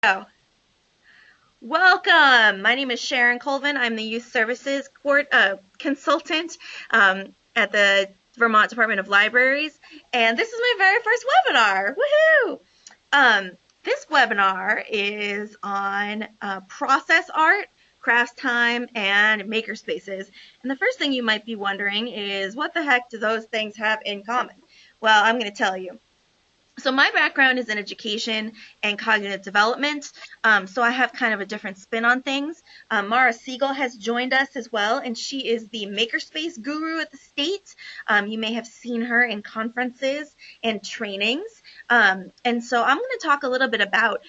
Oh, welcome. My name is Sharon Colvin. I'm the Youth Services Consultant at the Vermont Department of Libraries, and this is my very first webinar. Woohoo! Um, this webinar is on process art, crafts time, and makerspaces. And the first thing you might be wondering is, what the heck do those things have in common? Well, I'm going to tell you. So my background is in education and cognitive development, so I have kind of a different spin on things. Mara Siegel has joined us as well, and she is the makerspace guru at the state. You may have seen her in conferences and trainings. And so I'm going to talk a little bit about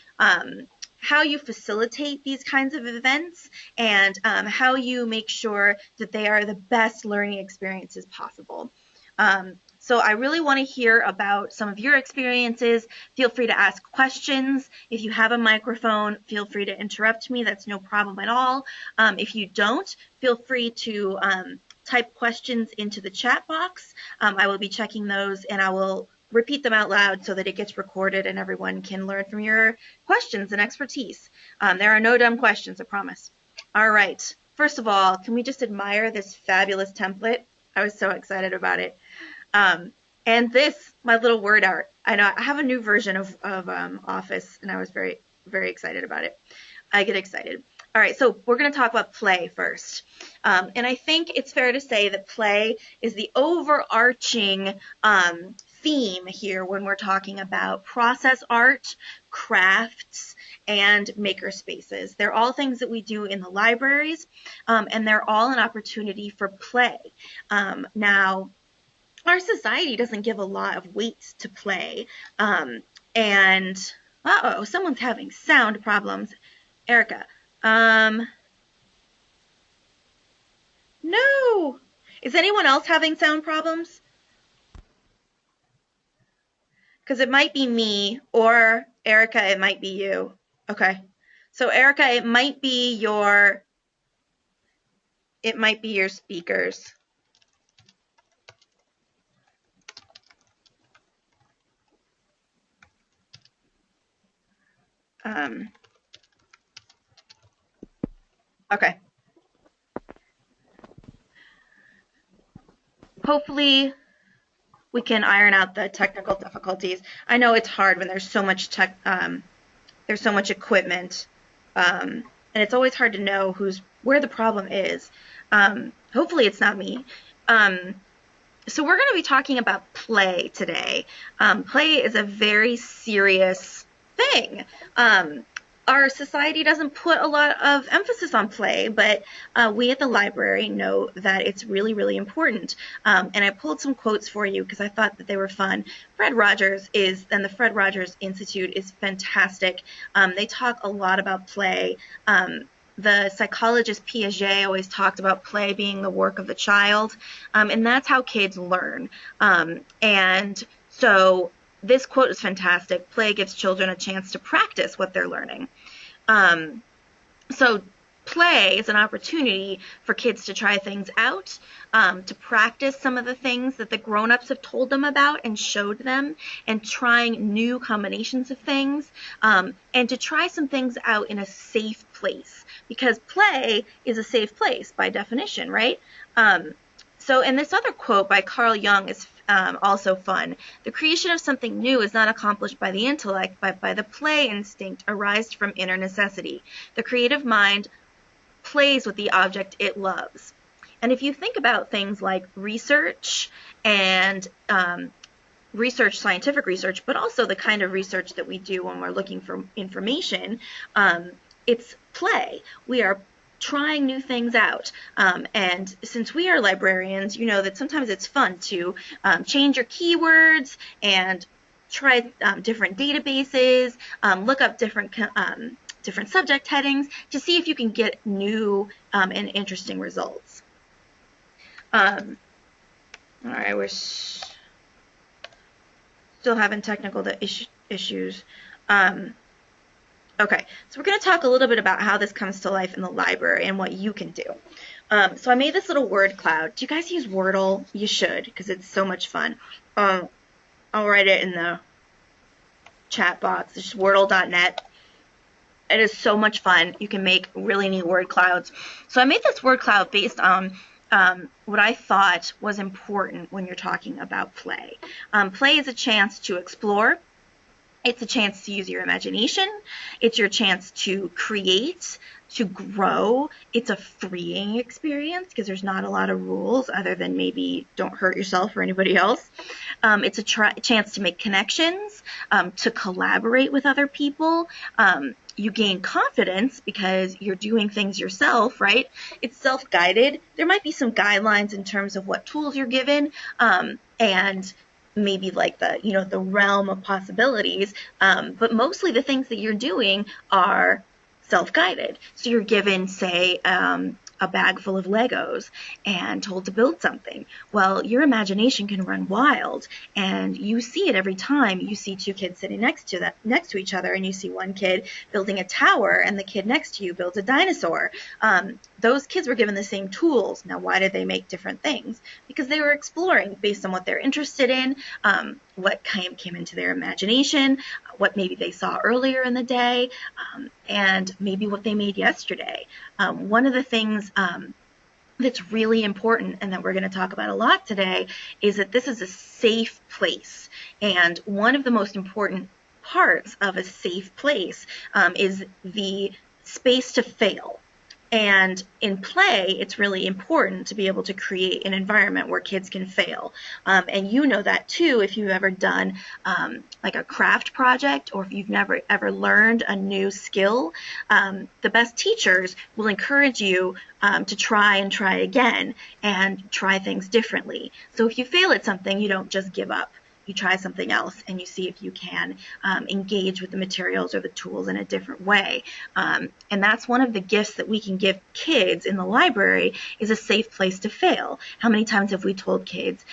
how you facilitate these kinds of events and how you make sure that they are the best learning experiences possible. So I really want to hear about some of your experiences. Feel free to ask questions. If you have a microphone, feel free to interrupt me. That's no problem at all. If you don't, feel free to type questions into the chat box. I will be checking those, and I will repeat them out loud so that it gets recorded and everyone can learn from your questions and expertise. There are no dumb questions, I promise. All right. First of all, can we just admire this fabulous template? I was so excited about it. And this, my little word art. I know I have a new version of Office, and I was very, very excited about it. I get excited. All right, so we're going to talk about play first. And I think it's fair to say that play is the overarching theme here when we're talking about process art, crafts, and makerspaces. They're all things that we do in the libraries, and they're all an opportunity for play. Now, our society doesn't give a lot of weight to play, and uh-oh, someone's having sound problems. Erica, no! Is anyone else having sound problems? Because it might be me, or Erica, it might be you. Okay. So Erica, it might be your speakers. Okay. Hopefully we can iron out the technical difficulties. I know it's hard when there's so much there's so much equipment, and it's always hard to know where the problem is. Hopefully it's not me. So we're going to be talking about play today. Play is a very serious thing. Our society doesn't put a lot of emphasis on play, but we at the library know that it's really, really important. And I pulled some quotes for you because I thought that they were fun. Fred Rogers and the Fred Rogers Institute is fantastic. They talk a lot about play. The psychologist Piaget always talked about play being the work of the child, and that's how kids learn. And so this quote is fantastic. Play gives children a chance to practice what they're learning. So play is an opportunity for kids to try things out, to practice some of the things that the grown-ups have told them about and showed them, and trying new combinations of things, and to try some things out in a safe place, because play is a safe place by definition, right? And this other quote by Carl Jung is also fun. The creation of something new is not accomplished by the intellect, but by the play instinct arised from inner necessity. The creative mind plays with the object it loves. And if you think about things like research and scientific research, but also the kind of research that we do when we're looking for information, it's play. We are trying new things out. And since we are librarians, you know that sometimes it's fun to change your keywords and try different databases, look up different subject headings to see if you can get new and interesting results. All right, we're still having technical issues. Okay, so we're going to talk a little bit about how this comes to life in the library and what you can do. So I made this little word cloud. Do you guys use Wordle? You should, because it's so much fun. I'll write it in the chat box. It's just wordle.net. It is so much fun. You can make really neat word clouds. So I made this word cloud based on what I thought was important when you're talking about play. Play is a chance to explore. It's a chance to use your imagination. It's your chance to create, to grow. It's a freeing experience because there's not a lot of rules other than maybe don't hurt yourself or anybody else. It's a chance to make connections, to collaborate with other people. You gain confidence because you're doing things yourself, right? It's self-guided. There might be some guidelines in terms of what tools you're given, and maybe like the realm of possibilities, but mostly the things that you're doing are self-guided. So you're given, say, a bag full of Legos and told to build something. Well, your imagination can run wild, and you see it every time you see two kids sitting next to each other, and you see one kid building a tower and the kid next to you builds a dinosaur. Those kids were given the same tools. Now, why did they make different things? Because they were exploring based on what they're interested in, what came into their imagination, what maybe they saw earlier in the day, and maybe what they made yesterday. One of the things that's really important and that we're going to talk about a lot today is that this is a safe place. And one of the most important parts of a safe place is the space to fail. And in play, it's really important to be able to create an environment where kids can fail. And you know that too if you've ever done like a craft project, or if you've never ever learned a new skill. The best teachers will encourage you to try and try again and try things differently. So if you fail at something, you don't just give up. You try something else and you see if you can engage with the materials or the tools in a different way. And that's one of the gifts that we can give kids in the library, is a safe place to fail. How many times have we told kids,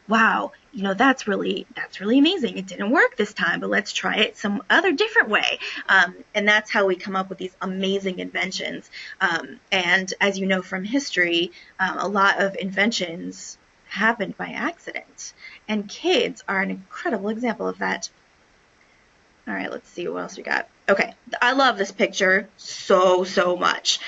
wow, that's really amazing. It didn't work this time, but let's try it some other different way. And that's how we come up with these amazing inventions. And as you know from history, a lot of inventions happened by accident. And kids are an incredible example of that. All right, let's see what else we got. Okay, I love this picture so much.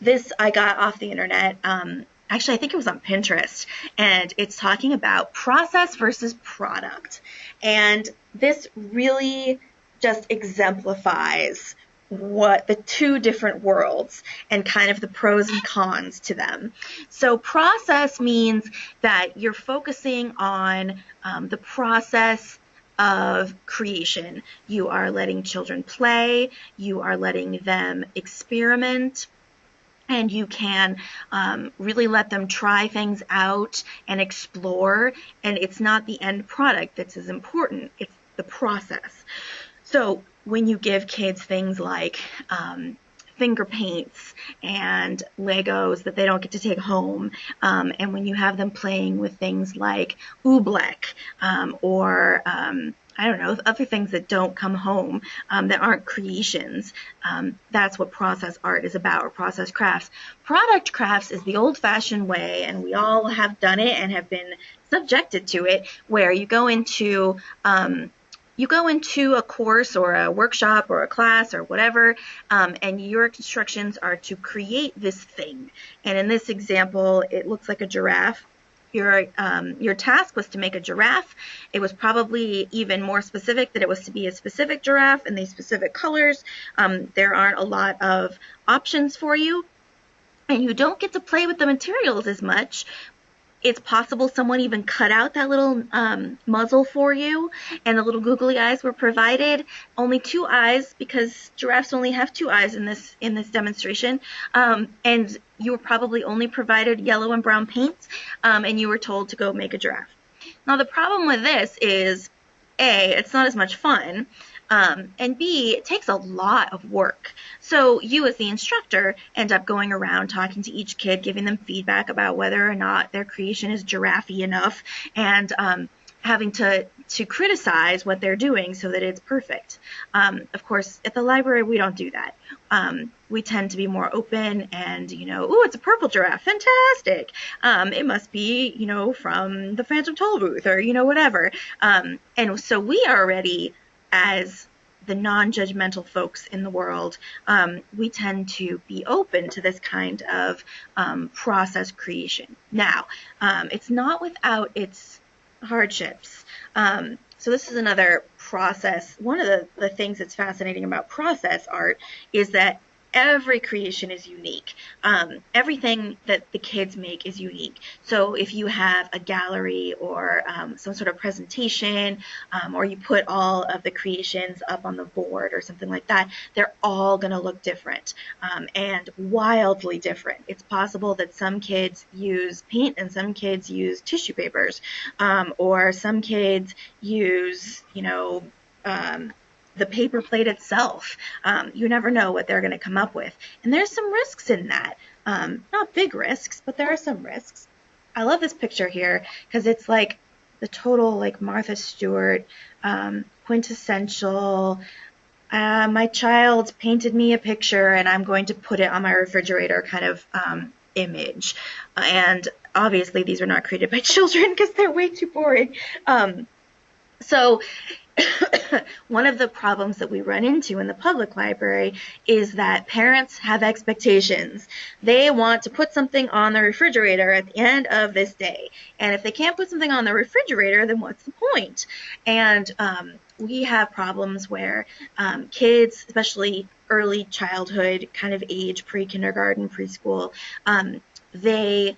This I got off the internet. Actually, I think it was on Pinterest. And it's talking about process versus product. And this really just exemplifies what the two different worlds and kind of the pros and cons to them. So process means that you're focusing on the process of creation. You are letting children play, you are letting them experiment, and you can really let them try things out and explore, and it's not the end product that's as important, it's the process. So when you give kids things like finger paints and Legos that they don't get to take home, and when you have them playing with things like oobleck or I don't know, other things that don't come home, that aren't creations, that's what process art is about, or process crafts. Product crafts is the old-fashioned way, and we all have done it and have been subjected to it, where you go into a course or a workshop or a class or whatever, and your instructions are to create this thing. And in this example, it looks like a giraffe. Your task was to make a giraffe. It was probably even more specific, that it was to be a specific giraffe in these specific colors. There aren't a lot of options for you, and you don't get to play with the materials as much. It's possible someone even cut out that little muzzle for you, and the little googly eyes were provided. Only 2 eyes, because giraffes only have 2 eyes in this demonstration. And you were probably only provided yellow and brown paints, and you were told to go make a giraffe. Now the problem with this is, A, it's not as much fun, and B, it takes a lot of work. So you as the instructor end up going around talking to each kid, giving them feedback about whether or not their creation is giraffe-y enough, and having to criticize what they're doing so that it's perfect. Of course, at the library, we don't do that. We tend to be more open and, ooh, it's a purple giraffe, fantastic. It must be, from the Phantom Toll booth or, whatever. And so we are already, as the non-judgmental folks in the world, we tend to be open to this kind of process creation. Now, it's not without its hardships. So this is another process. One of the things that's fascinating about process art is that every creation is unique. Everything that the kids make is unique. So if you have a gallery or some sort of presentation, or you put all of the creations up on the board or something like that, they're all going to look different, and wildly different. It's possible that some kids use paint and some kids use tissue papers, or some kids use, the paper plate itself. You never know what they're going to come up with. And there's some risks in that. Not big risks, but there are some risks. I love this picture here because it's like the total like Martha Stewart, quintessential, my child painted me a picture and I'm going to put it on my refrigerator kind of image. And obviously these were not created by children because they're way too boring. So one of the problems that we run into in the public library is that parents have expectations. They want to put something on the refrigerator at the end of this day. And if they can't put something on the refrigerator, then what's the point? And we have problems where kids, especially early childhood kind of age, pre-kindergarten, preschool, they're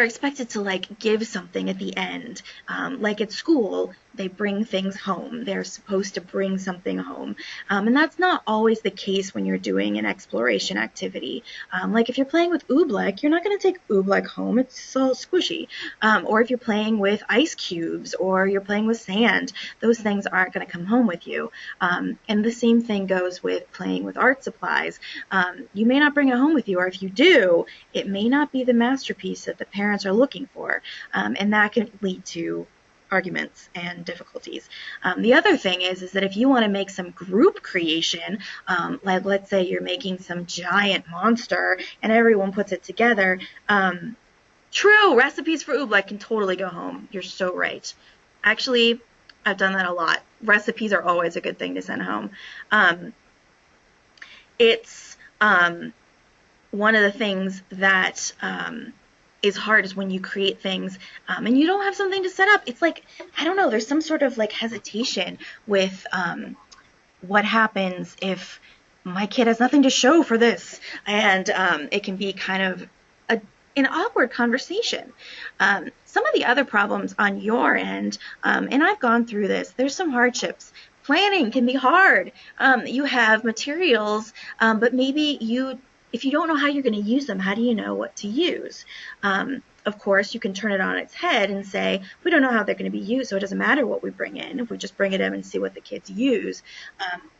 expected to like give something at the end. Like at school, they bring things home. They're supposed to bring something home. And that's not always the case when you're doing an exploration activity. Like if you're playing with oobleck, you're not going to take oobleck home. It's so squishy. Or if you're playing with ice cubes or you're playing with sand, those things aren't going to come home with you. And the same thing goes with playing with art supplies. You may not bring it home with you, or if you do, it may not be the masterpiece that the parents are looking for. And that can lead to arguments and difficulties. The other thing is that if you want to make some group creation, like let's say you're making some giant monster and everyone puts it together, true, recipes for oobleck can totally go home. You're so right. Actually, I've done that a lot. Recipes are always a good thing to send home. It's one of the things that is hard is when you create things and you don't have something to set up. It's like, I don't know, there's some sort of like hesitation with what happens if my kid has nothing to show for this, and it can be kind of an awkward conversation. Some of the other problems on your end, and I've gone through this, there's some hardships. Planning can be hard. You have materials, but maybe if you don't know how you're going to use them, how do you know what to use? Of course, you can turn it on its head and say, we don't know how they're going to be used, so it doesn't matter what we bring in if we just bring it in and see what the kids use.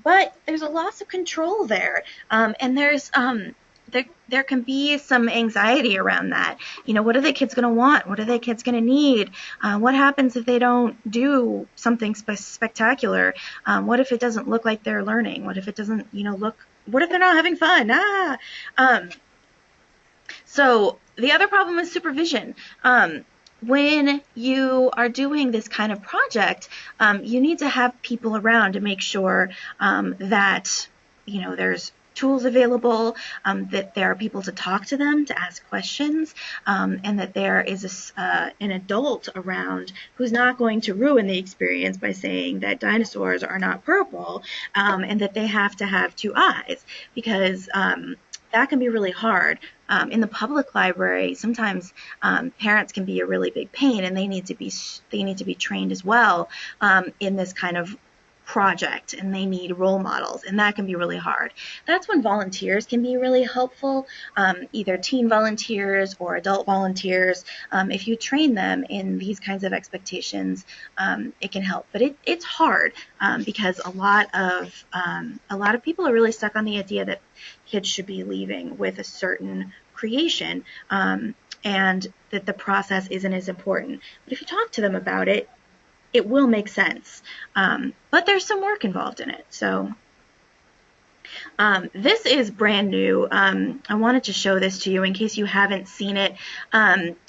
But there's a loss of control there, and there can be some anxiety around that. What are the kids going to want? What are the kids going to need? What happens if they don't do something spectacular? What if it doesn't look like they're learning? What if it doesn't, what if they're not having fun? So the other problem is supervision. When you are doing this kind of project, you need to have people around to make sure that, there's tools available, that there are people to talk to them, to ask questions, and that there is an adult around who's not going to ruin the experience by saying that dinosaurs are not purple, and that they have to have two eyes, because that can be really hard. In the public library, sometimes parents can be a really big pain, and they need to be trained as well in this kind of project, and they need role models, and that can be really hard. That's when volunteers can be really helpful, either teen volunteers or adult volunteers. If you train them in these kinds of expectations, it can help. But it's hard because a lot of people are really stuck on the idea that kids should be leaving with a certain creation, and that the process isn't as important. But if you talk to them about it, it will make sense. But there's some work involved in it. So this is brand new. I wanted to show this to you in case you haven't seen it.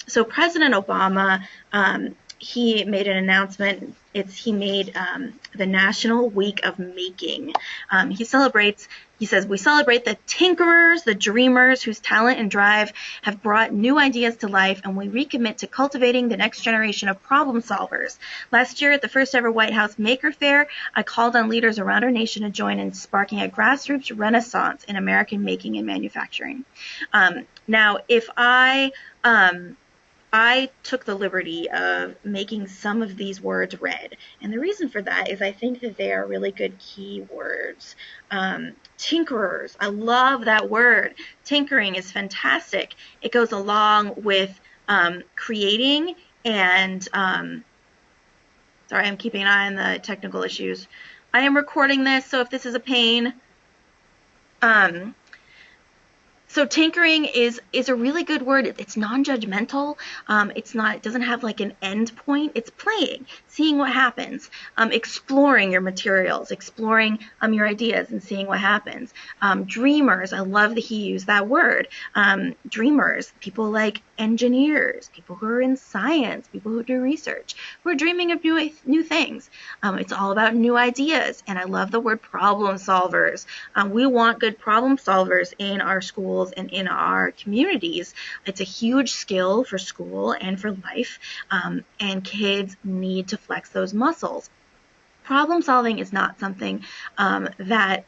So President Obama he made an announcement. He made the National Week of Making. He says, we celebrate the tinkerers, the dreamers whose talent and drive have brought new ideas to life, and we recommit to cultivating the next generation of problem solvers. Last year at the first ever White House Maker Fair, I called on leaders around our nation to join in sparking a grassroots renaissance in American making and manufacturing. Now, if I took the liberty of making some of these words red. And the reason for that is I think that they are really good key words. Tinkerers. I love that word. Tinkering is fantastic. It goes along with creating and sorry, I'm keeping an eye on the technical issues. I am recording this, so if this is a pain, so tinkering is a really good word. It's non-judgmental. It doesn't have like an end point. It's playing, seeing what happens, exploring your materials, exploring your ideas and seeing what happens. Dreamers, I love that he used that word. Dreamers, people like engineers, people who are in science, people who do research, who are dreaming of new things. It's all about new ideas, and I love the word problem solvers. We want good problem solvers in our schools and in our communities. It's a huge skill for school and for life, and kids need to flex those muscles. Problem solving is not something that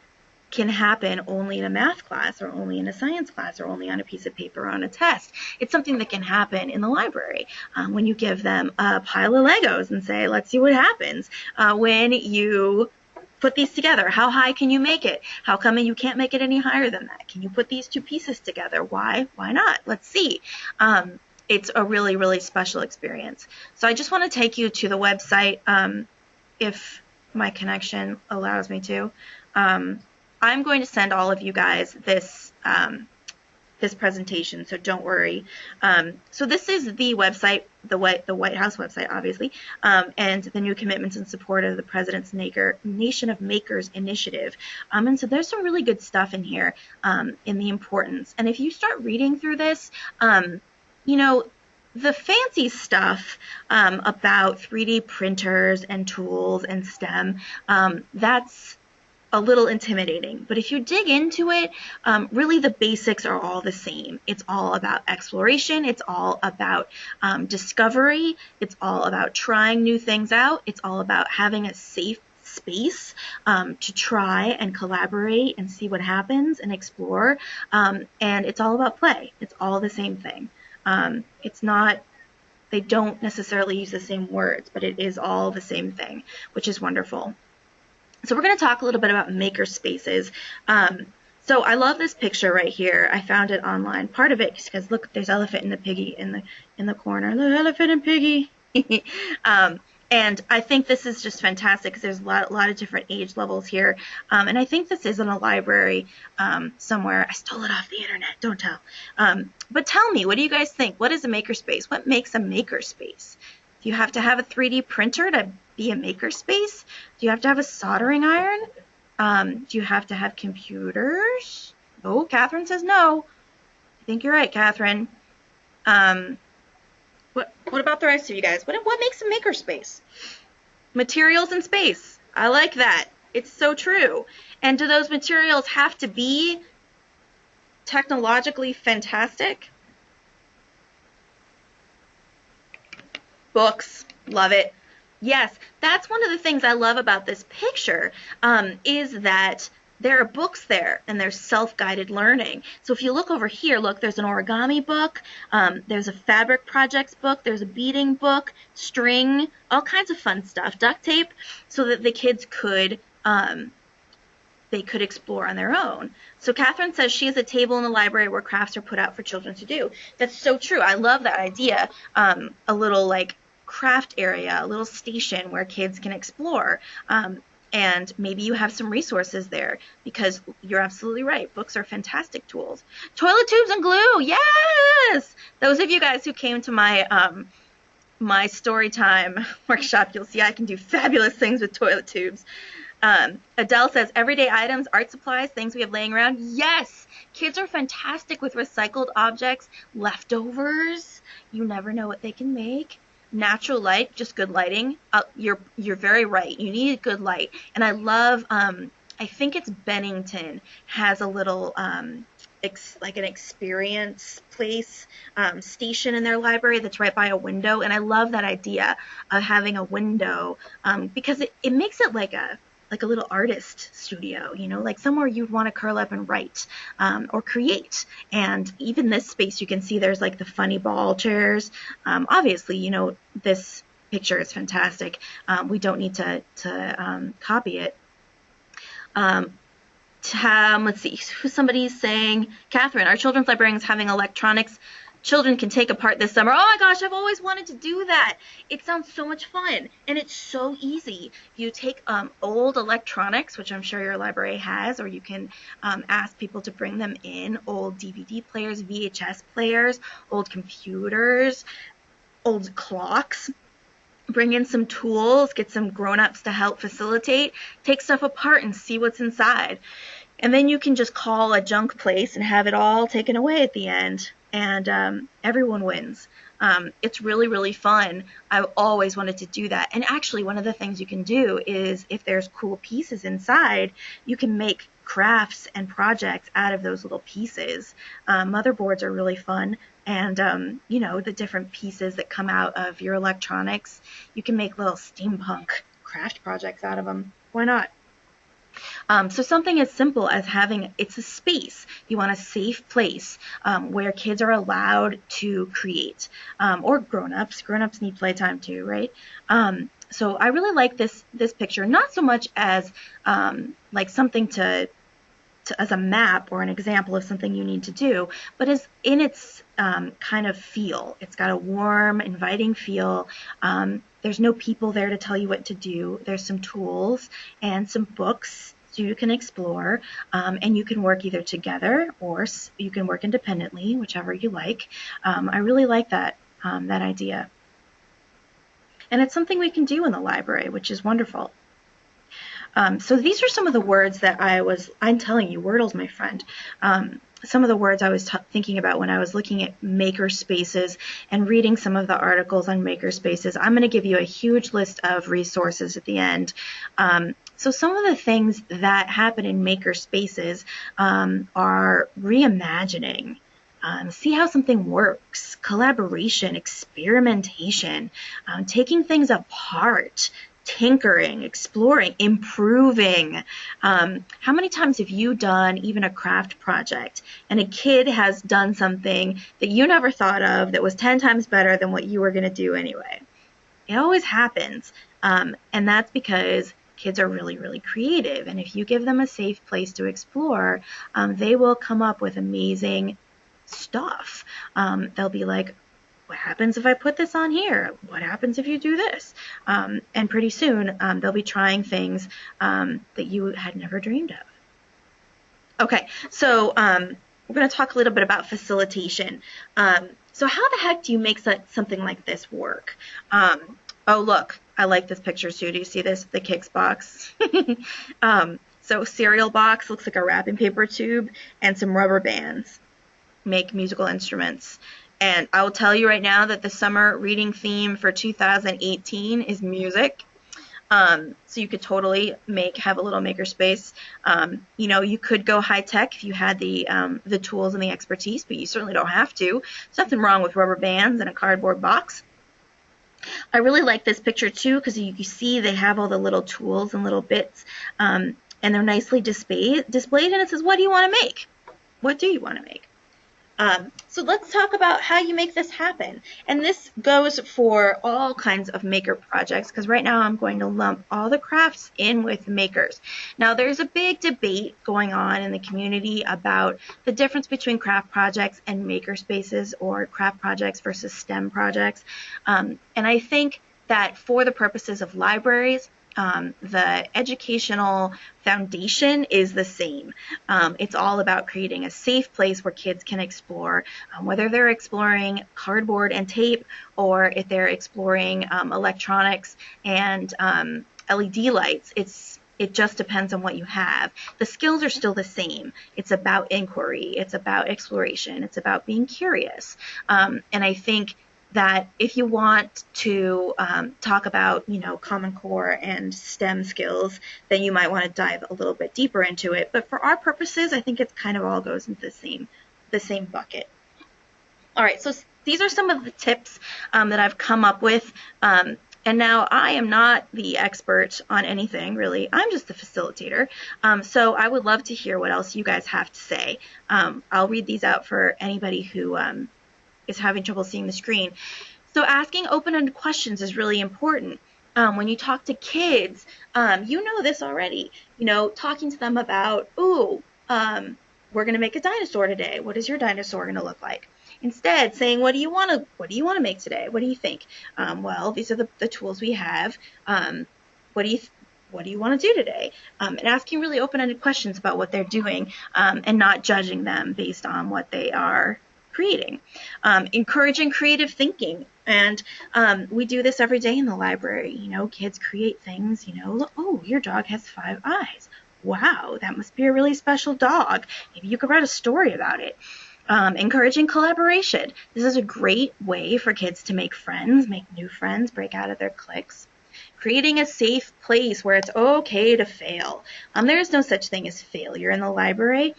can happen only in a math class or only in a science class or only on a piece of paper or on a test. It's something that can happen in the library when you give them a pile of Legos and say, let's see what happens when you put these together. How high can you make it? How come you can't make it any higher than that? Can you put these two pieces together? Why? Why not? Let's see. It's a really, really special experience. So I just want to take you to the website if my connection allows me to. I'm going to send all of you guys this this presentation, so don't worry. So this is the website, the White House website, obviously, and the new commitments in support of the President's Nation of Makers initiative. And so there's some really good stuff in here in the importance. And if you start reading through this, you know, the fancy stuff about 3D printers and tools and STEM, that's a little intimidating. But if you dig into it, really the basics are all the same. It's all about exploration. It's all about discovery. It's all about trying new things out. It's all about having a safe space to try and collaborate and see what happens and explore. And it's all about play. It's all the same thing. It's not, they don't necessarily use the same words, but it is all the same thing, which is wonderful. So we're going to talk a little bit about maker spaces. So I love this picture right here. I found it online. Part of it, because look, there's elephant and the piggy in the corner. The elephant and piggy. And I think this is just fantastic because there's a lot of different age levels here. And I think this is in a library somewhere. I stole it off the internet. Don't tell. But tell me, what do you guys think? What is a maker space? What makes a maker space? Do you have to have a 3D printer to be a maker space? Do you have to have a soldering iron? Do you have to have computers? Oh, Catherine says no. I think you're right, Catherine. What about the rest of you guys? What makes a maker space? Materials and space. I like that. It's so true. And do those materials have to be technologically fantastic? Books. Love it. Yes, that's one of the things I love about this picture, is that there are books there and there's self-guided learning. So if you look over here, look, there's an origami book, there's a fabric projects book, there's a beading book, string, all kinds of fun stuff, duct tape, so that the kids could explore on their own. So Catherine says she has a table in the library where crafts are put out for children to do. That's so true. I love that idea. A little like craft area, a little station where kids can explore. And maybe you have some resources there, because you're absolutely right. Books are fantastic tools. Toilet tubes and glue. Yes! Those of you guys who came to my my story time workshop, you'll see I can do fabulous things with toilet tubes. Adele says, everyday items, art supplies, things we have laying around. Yes! Kids are fantastic with recycled objects, leftovers. You never know what they can make. natural light, just good lighting. You're very right. You need good light. And I love, I think it's Bennington has a little like an experience place station in their library that's right by a window, and I love that idea of having a window because it makes it like a little artist studio, like somewhere you'd want to curl up and write or create. And even this space, you can see there's like the funny ball chairs. Obviously, this picture is fantastic. We don't need to copy it. Let's see, somebody's saying, Catherine, our children's librarian is having electronics children can take apart this summer. Oh my gosh, I've always wanted to do that. It sounds so much fun, and it's so easy. You take old electronics, which I'm sure your library has, or you can ask people to bring them in, old DVD players, VHS players, old computers, old clocks. Bring in some tools, get some grown-ups to help facilitate, take stuff apart and see what's inside. And then you can just call a junk place and have it all taken away at the end, and everyone wins. It's really, really fun. I've always wanted to do that. And actually, one of the things you can do is if there's cool pieces inside, you can make crafts and projects out of those little pieces. Motherboards are really fun. And, the different pieces that come out of your electronics, you can make little steampunk craft projects out of them. Why not? So something as simple as it's a space. You want a safe place where kids are allowed to create, or grown-ups. Grown-ups need playtime too, right? So I really like this picture, not so much as like something as a map or an example of something you need to do, but as in its kind of feel. It's got a warm, inviting feel. There's no people there to tell you what to do. There's some tools and some books so you can explore, and you can work either together or you can work independently, whichever you like. I really like that idea. And it's something we can do in the library, which is wonderful. So these are some of the words that I'm telling you, Wordle's my friend. Some of the words I was thinking about when I was looking at maker spaces and reading some of the articles on maker spaces. I'm going to give you a huge list of resources at the end. So some of the things that happen in maker spaces are reimagining. See how something works, collaboration, experimentation, taking things apart, tinkering, exploring, improving. How many times have you done even a craft project and a kid has done something that you never thought of that was 10 times better than what you were going to do anyway? It always happens. And that's because kids are really, really creative. And if you give them a safe place to explore, they will come up with amazing stuff. They'll be like, what happens if I put this on here? What happens if you do this? And pretty soon, they'll be trying things that you had never dreamed of. Okay, so we're going to talk a little bit about facilitation. So how the heck do you make something like this work? Oh, look, I like this picture too. Do you see this? The Kix box. So cereal box looks like a wrapping paper tube and some rubber bands make musical instruments. And I will tell you right now that the summer reading theme for 2018 is music. So you could totally have a little maker space. You could go high tech if you had the tools and the expertise, but you certainly don't have to. There's nothing wrong with rubber bands and a cardboard box. I really like this picture too because you see they have all the little tools and little bits, and they're nicely displayed. And it says, "What do you want to make? What do you want to make?" So let's talk about how you make this happen. And this goes for all kinds of maker projects because right now I'm going to lump all the crafts in with makers. Now there's a big debate going on in the community about the difference between craft projects and maker spaces, or craft projects versus STEM projects. And I think that for the purposes of libraries, the educational foundation is the same. It's all about creating a safe place where kids can explore, whether they're exploring cardboard and tape or if they're exploring electronics and LED lights. It just depends on what you have. The skills are still the same. It's about inquiry. It's about exploration. It's about being curious. And I think that if you want to talk about, Common Core and STEM skills, then you might want to dive a little bit deeper into it. But for our purposes, I think it kind of all goes into the same bucket. All right, so these are some of the tips that I've come up with. And now I am not the expert on anything, really. I'm just the facilitator. So I would love to hear what else you guys have to say. I'll read these out for anybody who is having trouble seeing the screen. So asking open-ended questions is really important. When you talk to kids, you know this already. Talking to them about, we're going to make a dinosaur today. What is your dinosaur going to look like? Instead, saying, what do you want to make today? What do you think? Well, these are the tools we have. What do you want to do today? And asking really open-ended questions about what they're doing, and not judging them based on what they are creating. Encouraging creative thinking. And we do this every day in the library. Kids create things, oh, your dog has 5 eyes. Wow, that must be a really special dog. Maybe you could write a story about it. Encouraging collaboration. This is a great way for kids to make friends, make new friends, break out of their cliques. Creating a safe place where it's okay to fail. There is no such thing as failure in the library.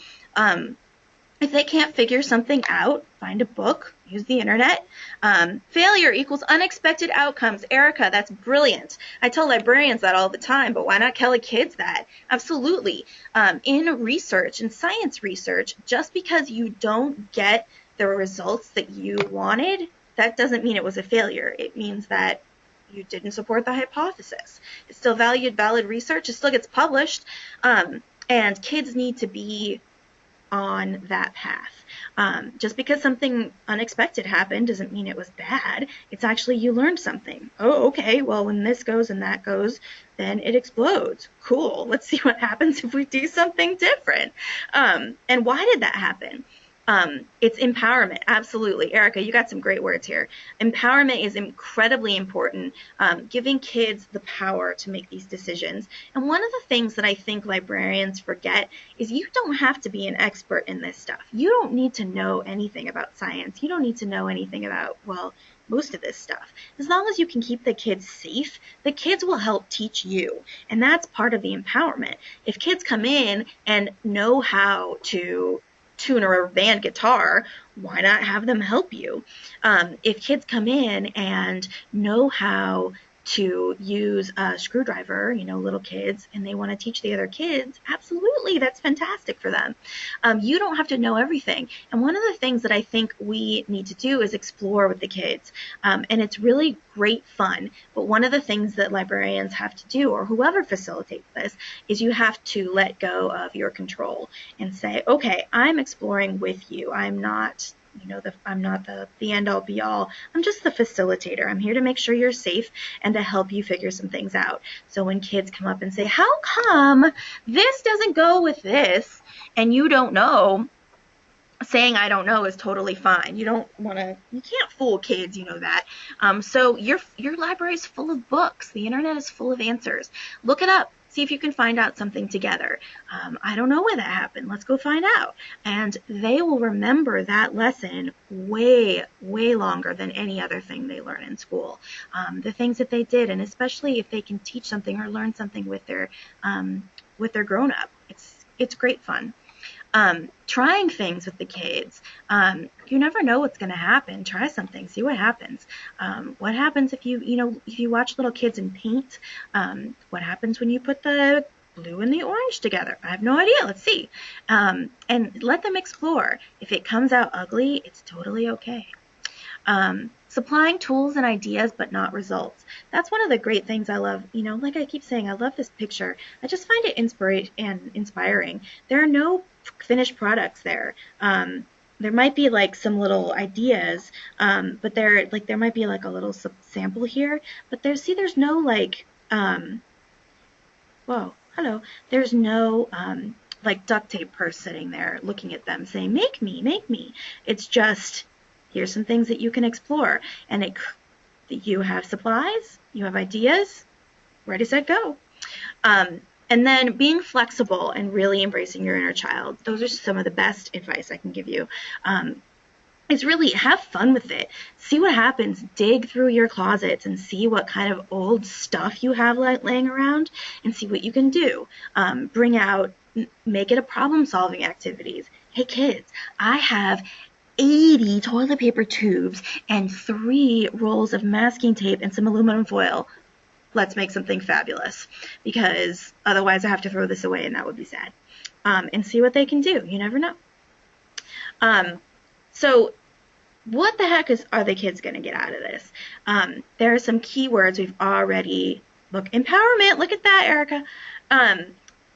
If they can't figure something out, find a book, use the internet. Failure equals unexpected outcomes. Erica, that's brilliant. I tell librarians that all the time, but why not tell kids that? Absolutely. In research, in science research, just because you don't get the results that you wanted, that doesn't mean it was a failure. It means that you didn't support the hypothesis. It's still valid research. It still gets published. And kids need to be on that path. Just because something unexpected happened doesn't mean it was bad. It's actually you learned something. Oh, okay, well, when this goes and that goes, then it explodes. Cool. Let's see what happens if we do something different. And why did that happen? It's empowerment. Absolutely. Erica, you got some great words here. Empowerment is incredibly important, giving kids the power to make these decisions. And one of the things that I think librarians forget is you don't have to be an expert in this stuff. You don't need to know anything about science. You don't need to know anything about, most of this stuff. As long as you can keep the kids safe, the kids will help teach you. And that's part of the empowerment. If kids come in and know how to tune a rubber band guitar, why not have them help you? If kids come in and know how to use a screwdriver, little kids, and they want to teach the other kids, absolutely, that's fantastic for them. You don't have to know everything. And one of the things that I think we need to do is explore with the kids. And it's really great fun. But one of the things that librarians have to do, or whoever facilitates this, is you have to let go of your control and say, okay, I'm exploring with you. I'm not I'm not the end-all be-all. I'm just the facilitator. I'm here to make sure you're safe and to help you figure some things out. So when kids come up and say, how come this doesn't go with this, and you don't know, saying I don't know is totally fine. You can't fool kids, you know that. So your library is full of books. The internet is full of answers. Look it up. See if you can find out something together. I don't know where that happened. Let's go find out. And they will remember that lesson way, way longer than any other thing they learn in school. The things that they did, and especially if they can teach something or learn something with their grown-up. It's great fun. Trying things with the kids. You never know what's going to happen. Try something. See what happens. What happens if you watch little kids and paint? What happens when you put the blue and the orange together? I have no idea. Let's see. And let them explore. If it comes out ugly, it's totally okay. Supplying tools and ideas, but not results. That's one of the great things I love. Like I keep saying, I love this picture. I just find it inspiring. There are no finished products there. There might be like some little ideas, but there might be like a little sample here. But there's no like, whoa, hello. There's no like duct tape person sitting there looking at them saying, make me, make me. It's just, here's some things that you can explore. And you have supplies, you have ideas, ready, set, go. And then being flexible and really embracing your inner child. Those are some of the best advice I can give you. is really have fun with it. See what happens. Dig through your closets and see what kind of old stuff you have laying around and see what you can do. Bring out, make it a problem-solving activities. Hey kids, I have 80 toilet paper tubes and 3 rolls of masking tape and some aluminum foil. Let's make something fabulous, because otherwise I have to throw this away and that would be sad. And see what they can do. You never know. So what the heck are the kids going to get out of this? There are some keywords we've already, look, empowerment, look at that, Erica.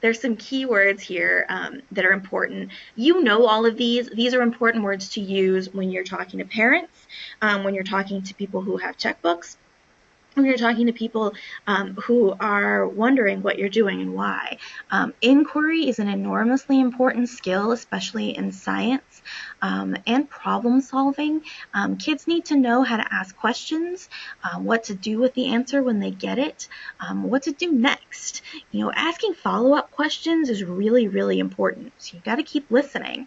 There's some keywords here that are important. You know all of these. These are important words to use when you're talking to parents, when you're talking to people who have checkbooks, when you're talking to people who are wondering what you're doing and why. Inquiry is an enormously important skill, especially in science and problem solving. Kids need to know how to ask questions, what to do with the answer when they get it, what to do next. You know, asking follow-up questions is really, really important. So you've got to keep listening.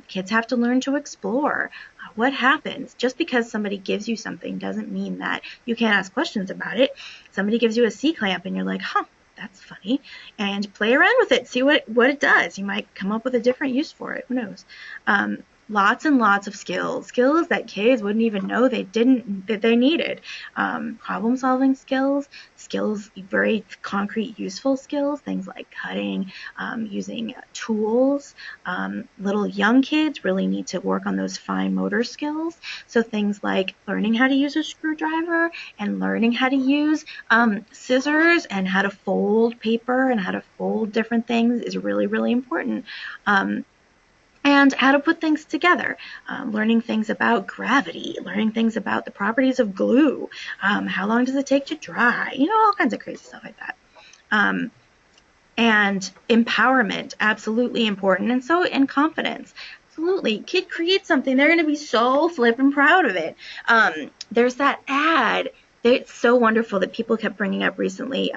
Kids have to learn to explore. What happens? Just because somebody gives you something doesn't mean that you can't ask questions about it. Somebody gives you a C-clamp and you're like, huh, that's funny, and play around with it, see what it does. You might come up with a different use for it. Who knows? Lots and lots of skills that kids wouldn't even know that they needed. Problem solving skills, very concrete, useful skills, things like cutting, using tools. Little young kids really need to work on those fine motor skills. So things like learning how to use a screwdriver and learning how to use scissors and how to fold paper and how to fold different things is really, really important. And how to put things together, learning things about gravity, learning things about the properties of glue, how long does it take to dry, you know, all kinds of crazy stuff like that. And empowerment, absolutely important, and confidence. Absolutely. Kid creates something, they're going to be so flippin' proud of it. There's that ad. It's so wonderful that people kept bringing up recently.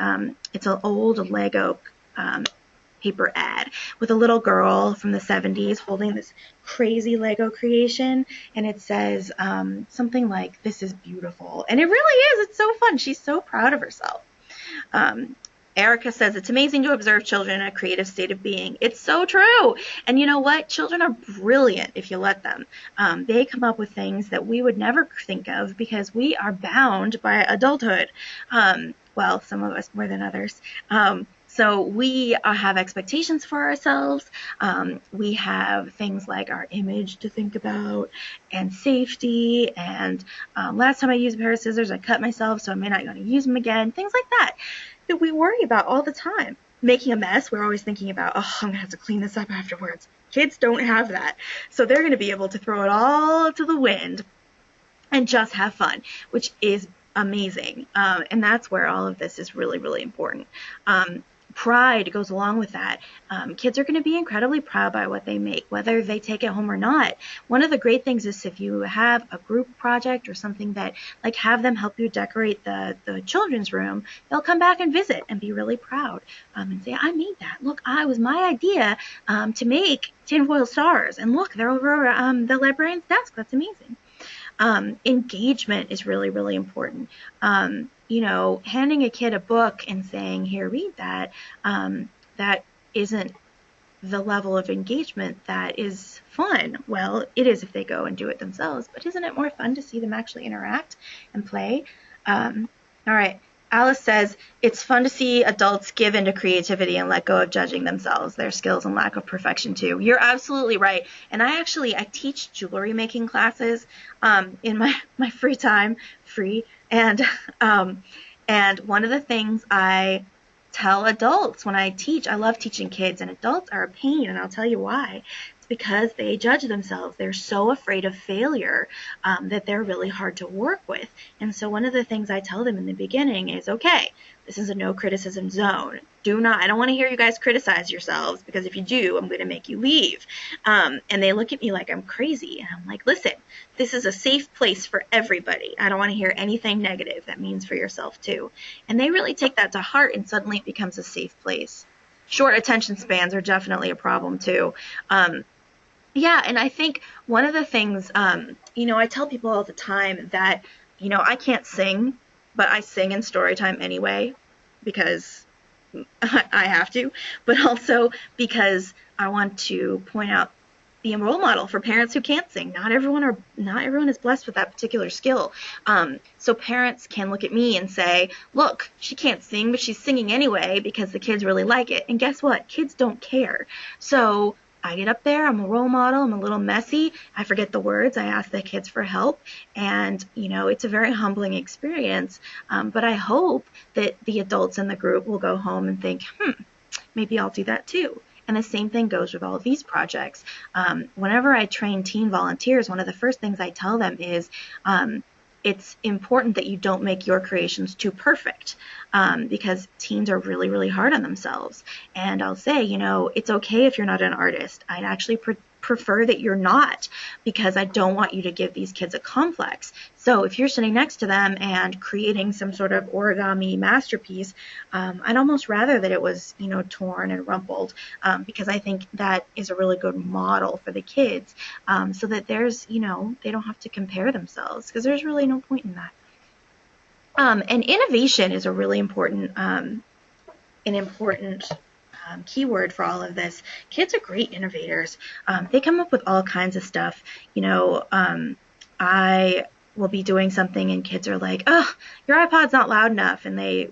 It's an old Lego paper ad with a little girl from the 70s holding this crazy Lego creation, and it says something like, "This is beautiful." And it really is. It's so fun. She's so proud of herself. Erica says, it's amazing to observe children in a creative state of being. It's so true. And you know what? Children are brilliant if you let them. They come up with things that we would never think of because we are bound by adulthood. Well, some of us more than others. So we have expectations for ourselves. We have things like our image to think about and safety. And last time I used a pair of scissors, I cut myself, so I may not want to use them again. Things like that we worry about all the time. Making a mess, we're always thinking about, oh, I'm going to have to clean this up afterwards. Kids don't have that. So they're going to be able to throw it all to the wind and just have fun, which is amazing. And that's where all of this is really, really important. Pride goes along with that. Kids are going to be incredibly proud by what they make, whether they take it home or not. One of the great things is if you have a group project or something that, like, have them help you decorate the children's room, they'll come back and visit and be really proud and say, I made that. Look, it was my idea to make tinfoil stars. And look, they're over the librarian's desk. That's amazing. Engagement is really, really important. You know, handing a kid a book and saying, here, read that, that isn't the level of engagement that is fun. Well, it is if they go and do it themselves, but isn't it more fun to see them actually interact and play? All right. Alice says, it's fun to see adults give into creativity and let go of judging themselves, their skills and lack of perfection too. You're absolutely right. And I teach jewelry making classes in my free time, and one of the things I tell adults when I teach, I love teaching kids, and adults are a pain, and I'll tell you why. It's because they judge themselves. They're so afraid of failure that they're really hard to work with. And so one of the things I tell them in the beginning is, okay, this is a no criticism zone. I don't want to hear you guys criticize yourselves, because if you do, I'm going to make you leave. And they look at me like I'm crazy. And I'm like, listen, this is a safe place for everybody. I don't want to hear anything negative. That means for yourself too. And they really take that to heart, and suddenly it becomes a safe place. Short attention spans are definitely a problem too. Yeah, and I think one of the things, I tell people all the time that, I can't sing, but I sing in story time anyway because I have to, but also because I want to point out, be a role model for parents who can't sing. Not everyone is blessed with that particular skill. So parents can look at me and say, look, she can't sing, but she's singing anyway because the kids really like it. And guess what? Kids don't care. So I get up there, I'm a role model, I'm a little messy, I forget the words, I ask the kids for help, and, it's a very humbling experience, but I hope that the adults in the group will go home and think, maybe I'll do that too. And the same thing goes with all of these projects. Whenever I train teen volunteers, one of the first things I tell them is it's important that you don't make your creations too perfect, because teens are really, really hard on themselves. And I'll say, it's okay if you're not an artist. I'd actually prefer that you're not, because I don't want you to give these kids a complex. So if you're sitting next to them and creating some sort of origami masterpiece, I'd almost rather that it was, torn and rumpled, because I think that is a really good model for the kids, so that there's, they don't have to compare themselves, because there's really no point in that. And innovation is a really important, keyword for all of this. Kids are great innovators. They come up with all kinds of stuff. I will be doing something and kids are like, oh, your iPod's not loud enough. And they,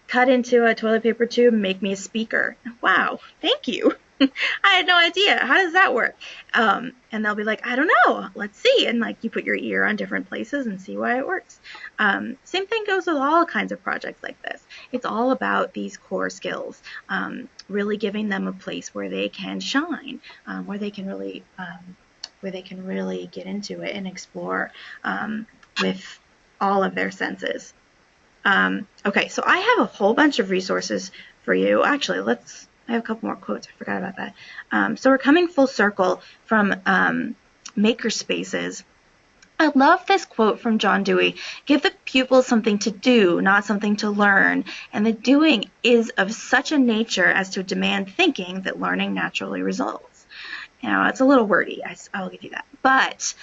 cut into a toilet paper tube and make me a speaker. Wow, thank you. I had no idea. How does that work? And they'll be like, I don't know. Let's see. And you put your ear on different places and see why it works. Same thing goes with all kinds of projects like this. It's all about these core skills, really giving them a place where they can shine, where they can really get into it and explore with all of their senses. Okay, so I have a whole bunch of resources for you. Actually, I have a couple more quotes. I forgot about that. So we're coming full circle from maker spaces. I love this quote from John Dewey. Give the pupils something to do, not something to learn. And the doing is of such a nature as to demand thinking that learning naturally results. It's a little wordy. I'll give you that. But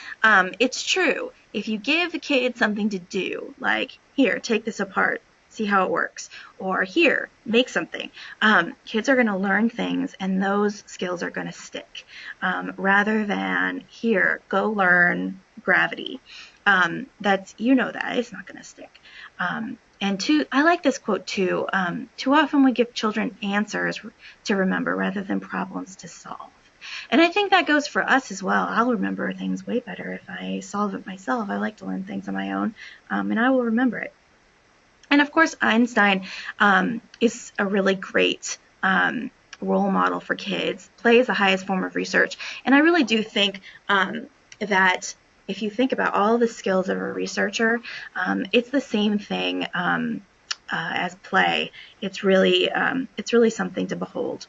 it's true. If you give the kids something to do, like, here, take this apart, see how it works, or here, make something, kids are going to learn things, and those skills are going to stick, rather than, here, go learn gravity. That it's not going to stick. And two, I like this quote too. Too often we give children answers to remember rather than problems to solve. And I think that goes for us as well. I'll remember things way better if I solve it myself. I like to learn things on my own, and I will remember it. And of course, Einstein is a really great role model for kids. Play is the highest form of research. And I really do think that if you think about all the skills of a researcher, it's the same thing as play. It's really something to behold.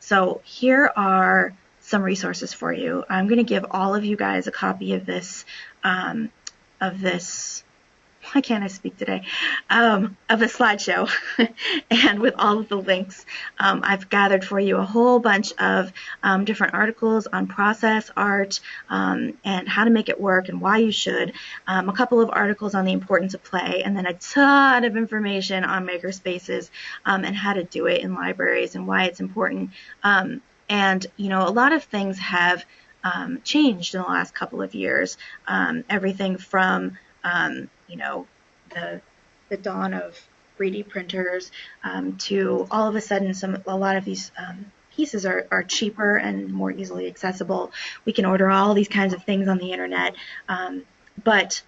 So here are some resources for you. I'm going to give all of you guys a copy of this, why can't I speak today, of the slideshow, and with all of the links. I've gathered for you a whole bunch of different articles on process art, and how to make it work and why you should, a couple of articles on the importance of play, and then a ton of information on maker spaces, and how to do it in libraries and why it's important. And a lot of things have changed in the last couple of years. Everything from the dawn of 3D printers, to all of a sudden a lot of these pieces are cheaper and more easily accessible. We can order all these kinds of things on the internet, but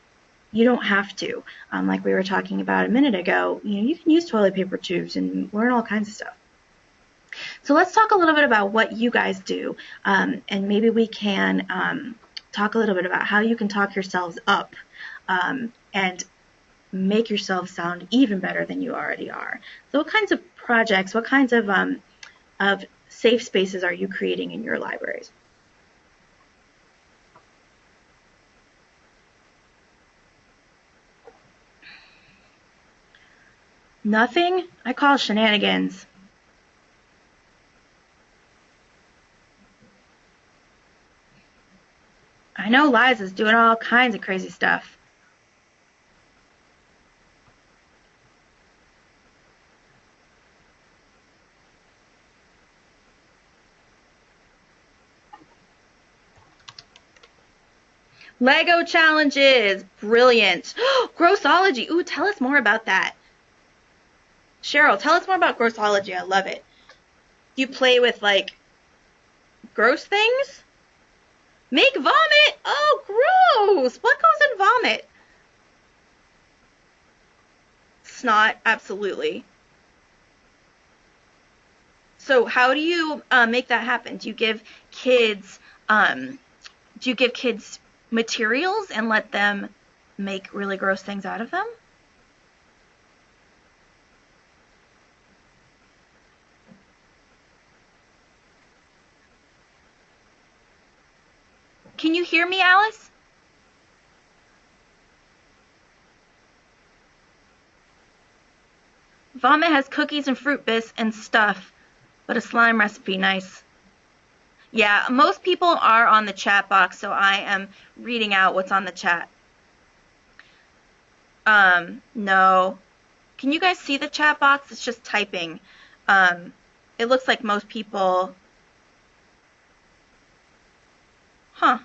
you don't have to. Like we were talking about a minute ago, you can use toilet paper tubes and learn all kinds of stuff. So let's talk a little bit about what you guys do, and maybe we can talk a little bit about how you can talk yourselves up, and make yourself sound even better than you already are. So what kinds of projects, what kinds of safe spaces are you creating in your libraries? Nothing? I call shenanigans. I know Liza's doing all kinds of crazy stuff. Lego challenges. Brilliant. Grossology. Ooh, tell us more about that. Cheryl, tell us more about grossology. I love it. You play with, like, gross things? Make vomit? Oh, gross. What goes in vomit? Snot, absolutely. So how do you make that happen? Do you give kids materials and let them make really gross things out of them? Can you hear me, Alice? Vomit has cookies and fruit biscuits and stuff, but a slime recipe, nice. Yeah, most people are on the chat box, so I am reading out what's on the chat. No. Can you guys see the chat box? It's just typing. It looks like most people... Huh.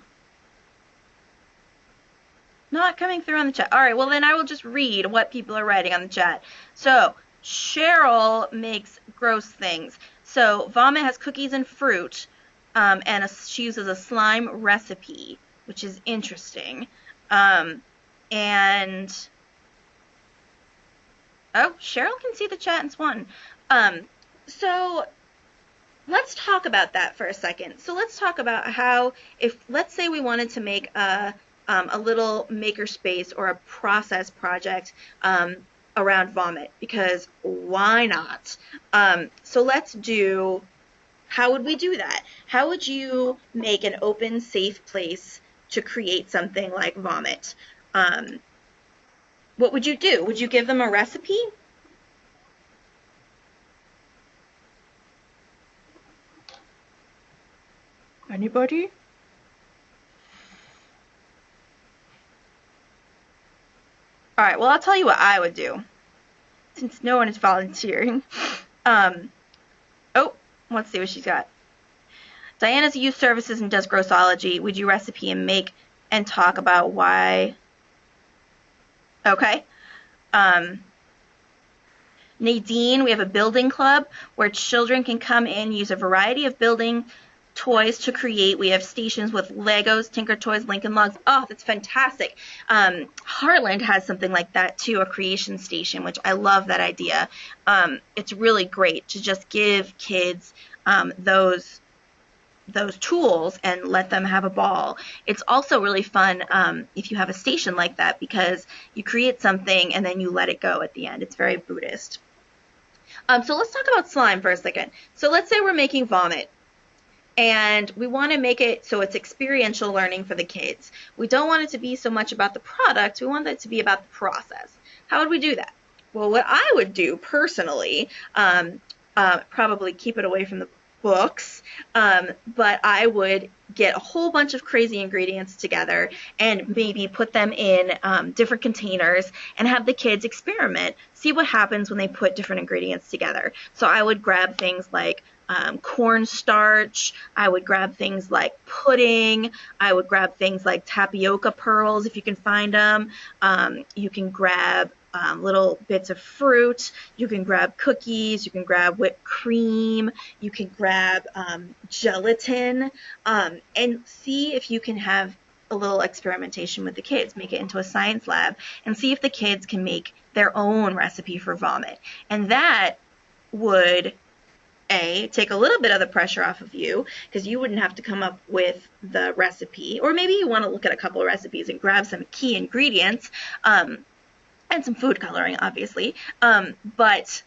Not coming through on the chat. All right, well then I will just read what people are writing on the chat. So, Cheryl makes gross things. So, vomit has cookies and fruit, and she uses a slime recipe, which is interesting. And, oh, Cheryl can see the chat in Swan. So, let's talk about that for a second. So, let's talk about how, let's say we wanted to make a little makerspace or a process project around vomit, because why not? So let's do, how would we do that? How would you make an open, safe place to create something like vomit? What would you do? Would you give them a recipe? Anybody? All right, well, I'll tell you what I would do, since no one is volunteering. Oh, let's see what she's got. Diana's youth services and does grossology. Would you recipe and make and talk about why? Okay. Nadine, we have a building club where children can come in, use a variety of building toys to create. We have stations with Legos, Tinker Toys, Lincoln Logs. Oh, that's fantastic. Heartland has something like that too, a creation station, which I love that idea. It's really great to just give kids those tools and let them have a ball. It's also really fun if you have a station like that, because you create something and then you let it go at the end. It's very Buddhist. So let's talk about slime for a second. So let's say we're making vomit, and we want to make it so it's experiential learning for the kids. We don't want it to be so much about the product. We want it to be about the process. How would we do that? Well, what I would do personally, probably keep it away from the books, but I would get a whole bunch of crazy ingredients together and maybe put them in different containers and have the kids experiment, see what happens when they put different ingredients together. So I would grab things like cornstarch, I would grab things like pudding, I would grab things like tapioca pearls if you can find them. You can grab little bits of fruit, you can grab cookies, you can grab whipped cream, you can grab gelatin, and see if you can have a little experimentation with the kids, make it into a science lab, and see if the kids can make their own recipe for vomit. And that would take a little bit of the pressure off of you, because you wouldn't have to come up with the recipe, or maybe you want to look at a couple of recipes and grab some key ingredients, and some food coloring, obviously, but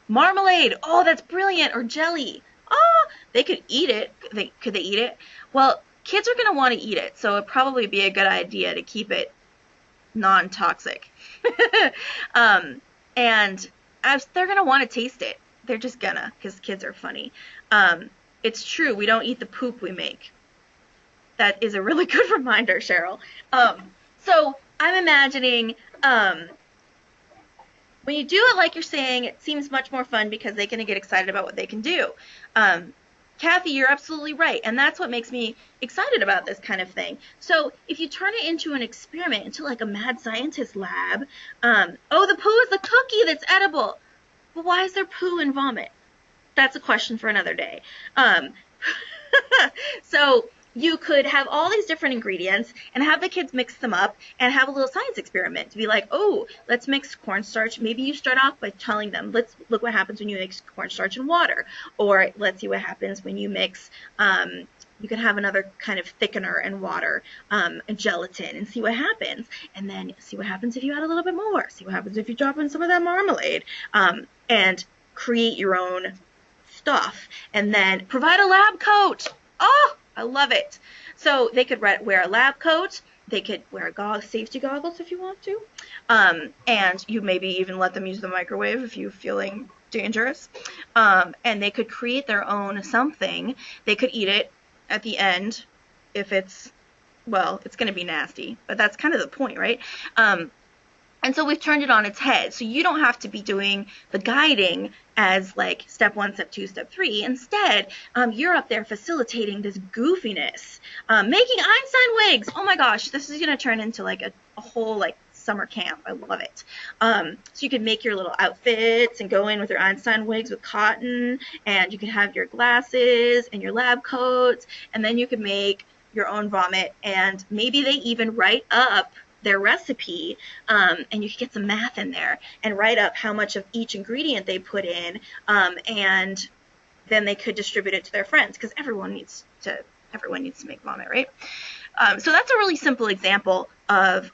marmalade, oh, that's brilliant, or jelly, oh, they could eat it. Could they eat it? Well, kids are going to want to eat it, so it'd probably be a good idea to keep it non-toxic, and they're going to want to taste it. They're just gonna, because kids are funny. It's true, we don't eat the poop we make. That is a really good reminder, Cheryl. So I'm imagining when you do it like you're saying, it seems much more fun because they're going to get excited about what they can do. Kathy, you're absolutely right, and that's what makes me excited about this kind of thing. So if you turn it into an experiment, into like a mad scientist lab, oh, the poo is the cookie that's edible. Well, why is there poo and vomit? That's a question for another day. So you could have all these different ingredients and have the kids mix them up and have a little science experiment to be like, oh, let's mix cornstarch. Maybe you start off by telling them, let's look what happens when you mix cornstarch and water, or let's see what happens when you mix, you could have another kind of thickener and water, and gelatin, and see what happens. And then see what happens if you add a little bit more. See what happens if you drop in some of that marmalade, and create your own stuff. And then provide a lab coat. Oh, I love it. So they could wear a lab coat. They could wear safety goggles if you want to. And you maybe even let them use the microwave if you're feeling dangerous. And they could create their own something. They could eat it at the end if it's, well, it's going to be nasty. But that's kind of the point, right? And so we've turned it on its head. So you don't have to be doing the guiding as like step 1, step 2, step 3. Instead, you're up there facilitating this goofiness, making Einstein wigs. Oh my gosh, this is going to turn into like a whole like summer camp. I love it. So you could make your little outfits and go in with your Einstein wigs with cotton, and you could have your glasses and your lab coats, and then you could make your own vomit, and maybe they even write up their recipe, and you could get some math in there and write up how much of each ingredient they put in, and then they could distribute it to their friends, because everyone needs to make vomit, right? So that's a really simple example of,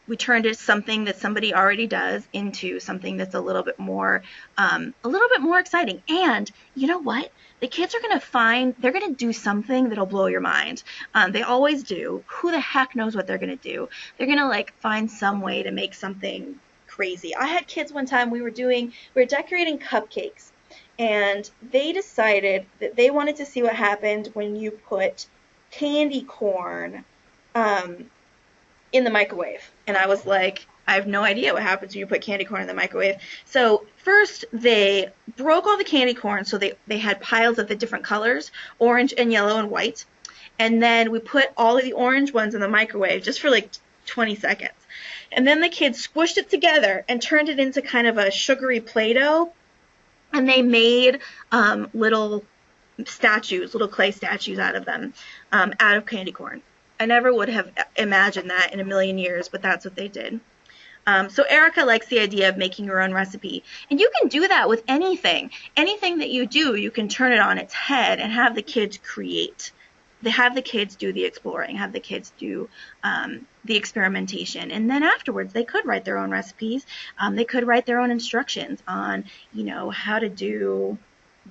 we turned it something that somebody already does into something that's a little bit more exciting. And you know what? The kids are they're going to do something that'll blow your mind. They always do. Who the heck knows what they're going to do? They're going to like find some way to make something crazy. I had kids one time, we were decorating cupcakes, and they decided that they wanted to see what happened when you put candy corn, in the microwave. And I was like, I have no idea what happens when you put candy corn in the microwave. So first they broke all the candy corn, so they had piles of the different colors, orange and yellow and white. And then we put all of the orange ones in the microwave just for like 20 seconds. And then the kids squished it together and turned it into kind of a sugary Play-Doh. And they made little clay statues out of them, out of candy corn. I never would have imagined that in a million years, but that's what they did. So Erica likes the idea of making your own recipe. And you can do that with anything. Anything that you do, you can turn it on its head and have the kids create. Have the kids do the exploring, have the kids do the experimentation. And then afterwards, they could write their own recipes. They could write their own instructions on, how to do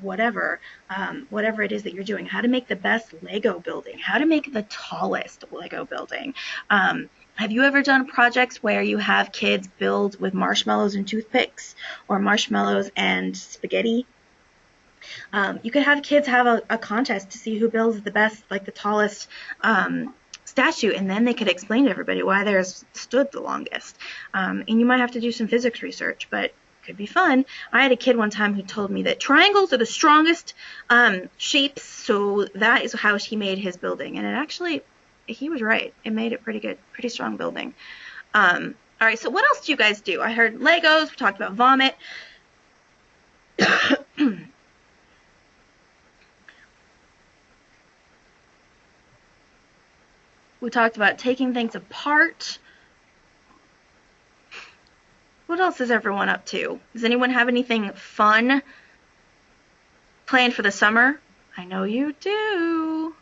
whatever it is that you're doing, how to make the best Lego building, how to make the tallest Lego building. Have you ever done projects where you have kids build with marshmallows and toothpicks, or marshmallows and spaghetti? You could have kids have a contest to see who builds the best, like the tallest statue, and then they could explain to everybody why theirs stood the longest. And you might have to do some physics research, but could be fun. I had a kid one time who told me that triangles are the strongest shapes, so that is how he made his building. And it actually, he was right. It made it pretty good, pretty strong building. All right, so what else do you guys do? I heard Legos. We talked about vomit. We talked about taking things apart. What else is everyone up to? Does anyone have anything fun planned for the summer? I know you do.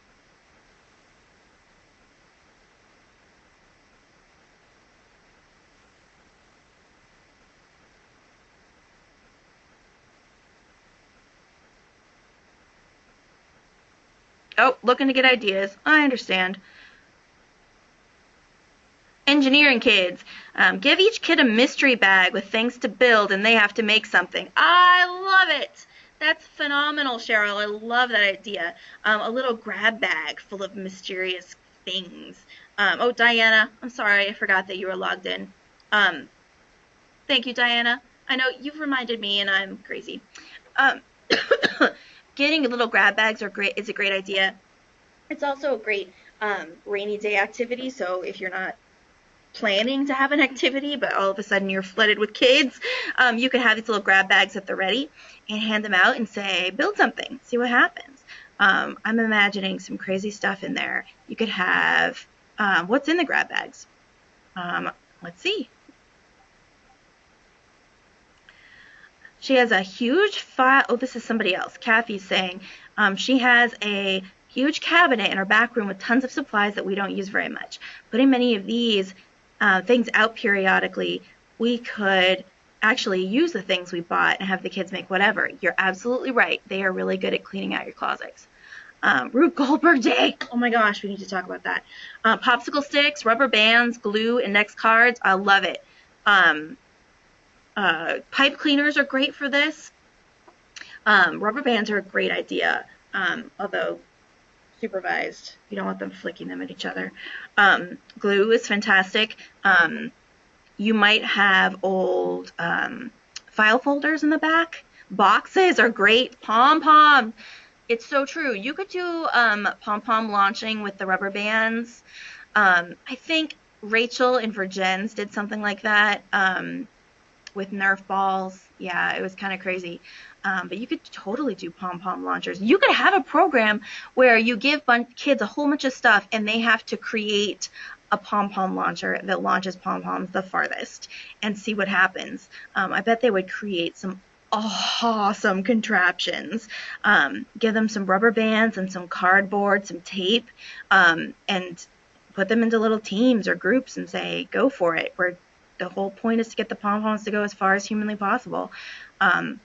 Oh, looking to get ideas. I understand. Engineering kids. Give each kid a mystery bag with things to build, and they have to make something. I love it. That's phenomenal, Cheryl. I love that idea. A little grab bag full of mysterious things. Oh, Diana, I'm sorry, I forgot that you were logged in. Um, Thank you, Diana. I know you've reminded me, and I'm crazy. Um, Getting little grab bags is a great idea. It's also a great rainy day activity. So if you're not planning to have an activity, but all of a sudden you're flooded with kids, you could have these little grab bags at the ready and hand them out and say, build something, see what happens. I'm imagining some crazy stuff in there. You could have, what's in the grab bags? Let's see. She has a huge file. Oh, this is somebody else. Kathy's saying she has a huge cabinet in her back room with tons of supplies that we don't use very much. Putting many of these things out periodically, we could actually use the things we bought and have the kids make whatever. You're absolutely right. They are really good at cleaning out your closets. Rube Goldberg Day. Oh my gosh, we need to talk about that. Popsicle sticks, rubber bands, glue, index cards. I love it. Pipe cleaners are great for this. Rubber bands are a great idea, although supervised. You don't want them flicking them at each other. Glue is fantastic. You might have old file folders in the back. Boxes are great. Pom-pom. It's so true. You could do pom-pom launching with the rubber bands. I think Rachel in Virgins did something like that. With Nerf balls. Yeah, it was kind of crazy. But you could totally do pom-pom launchers. You could have a program where you give kids a whole bunch of stuff and they have to create a pom-pom launcher that launches pom-poms the farthest and see what happens. I bet they would create some awesome contraptions. Give them some rubber bands and some cardboard, some tape, and put them into little teams or groups and say, go for it. The whole point is to get the pom-poms to go as far as humanly possible. A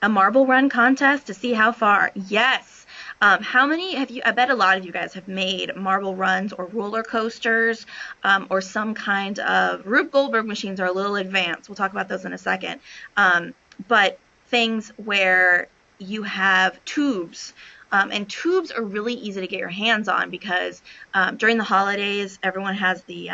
marble run contest to see how far. Yes. How many have you, I bet a lot of you guys have made marble runs or roller coasters or some kind of, Rube Goldberg machines are a little advanced. We'll talk about those in a second. But things where you have tubes. And tubes are really easy to get your hands on because during the holidays, everyone has the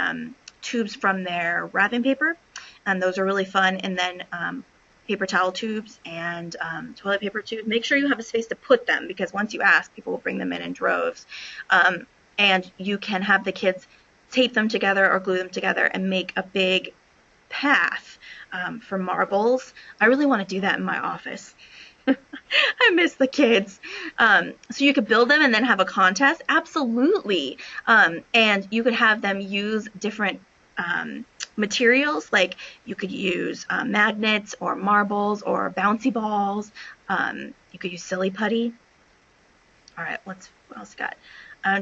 tubes from their wrapping paper, and those are really fun. And then paper towel tubes and toilet paper tubes. Make sure you have a space to put them because once you ask, people will bring them in droves. And you can have the kids tape them together or glue them together and make a big path for marbles. I really want to do that in my office. I miss the kids. So you could build them and then have a contest. Absolutely. And you could have them use different materials, like you could use magnets or marbles or bouncy balls. You could use silly putty. All right, what else got?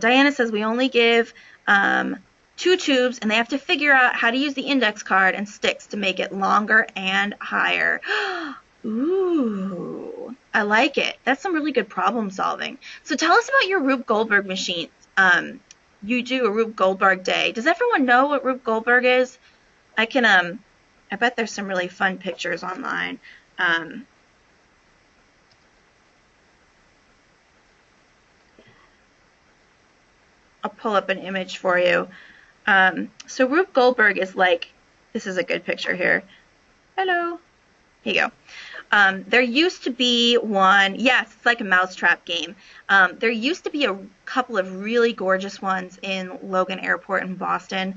Diana says we only give 2 tubes, and they have to figure out how to use the index card and sticks to make it longer and higher. Ooh, I like it. That's some really good problem solving. So tell us about your Rube Goldberg machine. You do a Rube Goldberg day. Does everyone know what Rube Goldberg is? I bet there's some really fun pictures online. I'll pull up an image for you. So Rube Goldberg is like, this is a good picture here. Hello. Here you go. There used to be one, yes, it's like a mousetrap game. There used to be a couple of really gorgeous ones in Logan Airport in Boston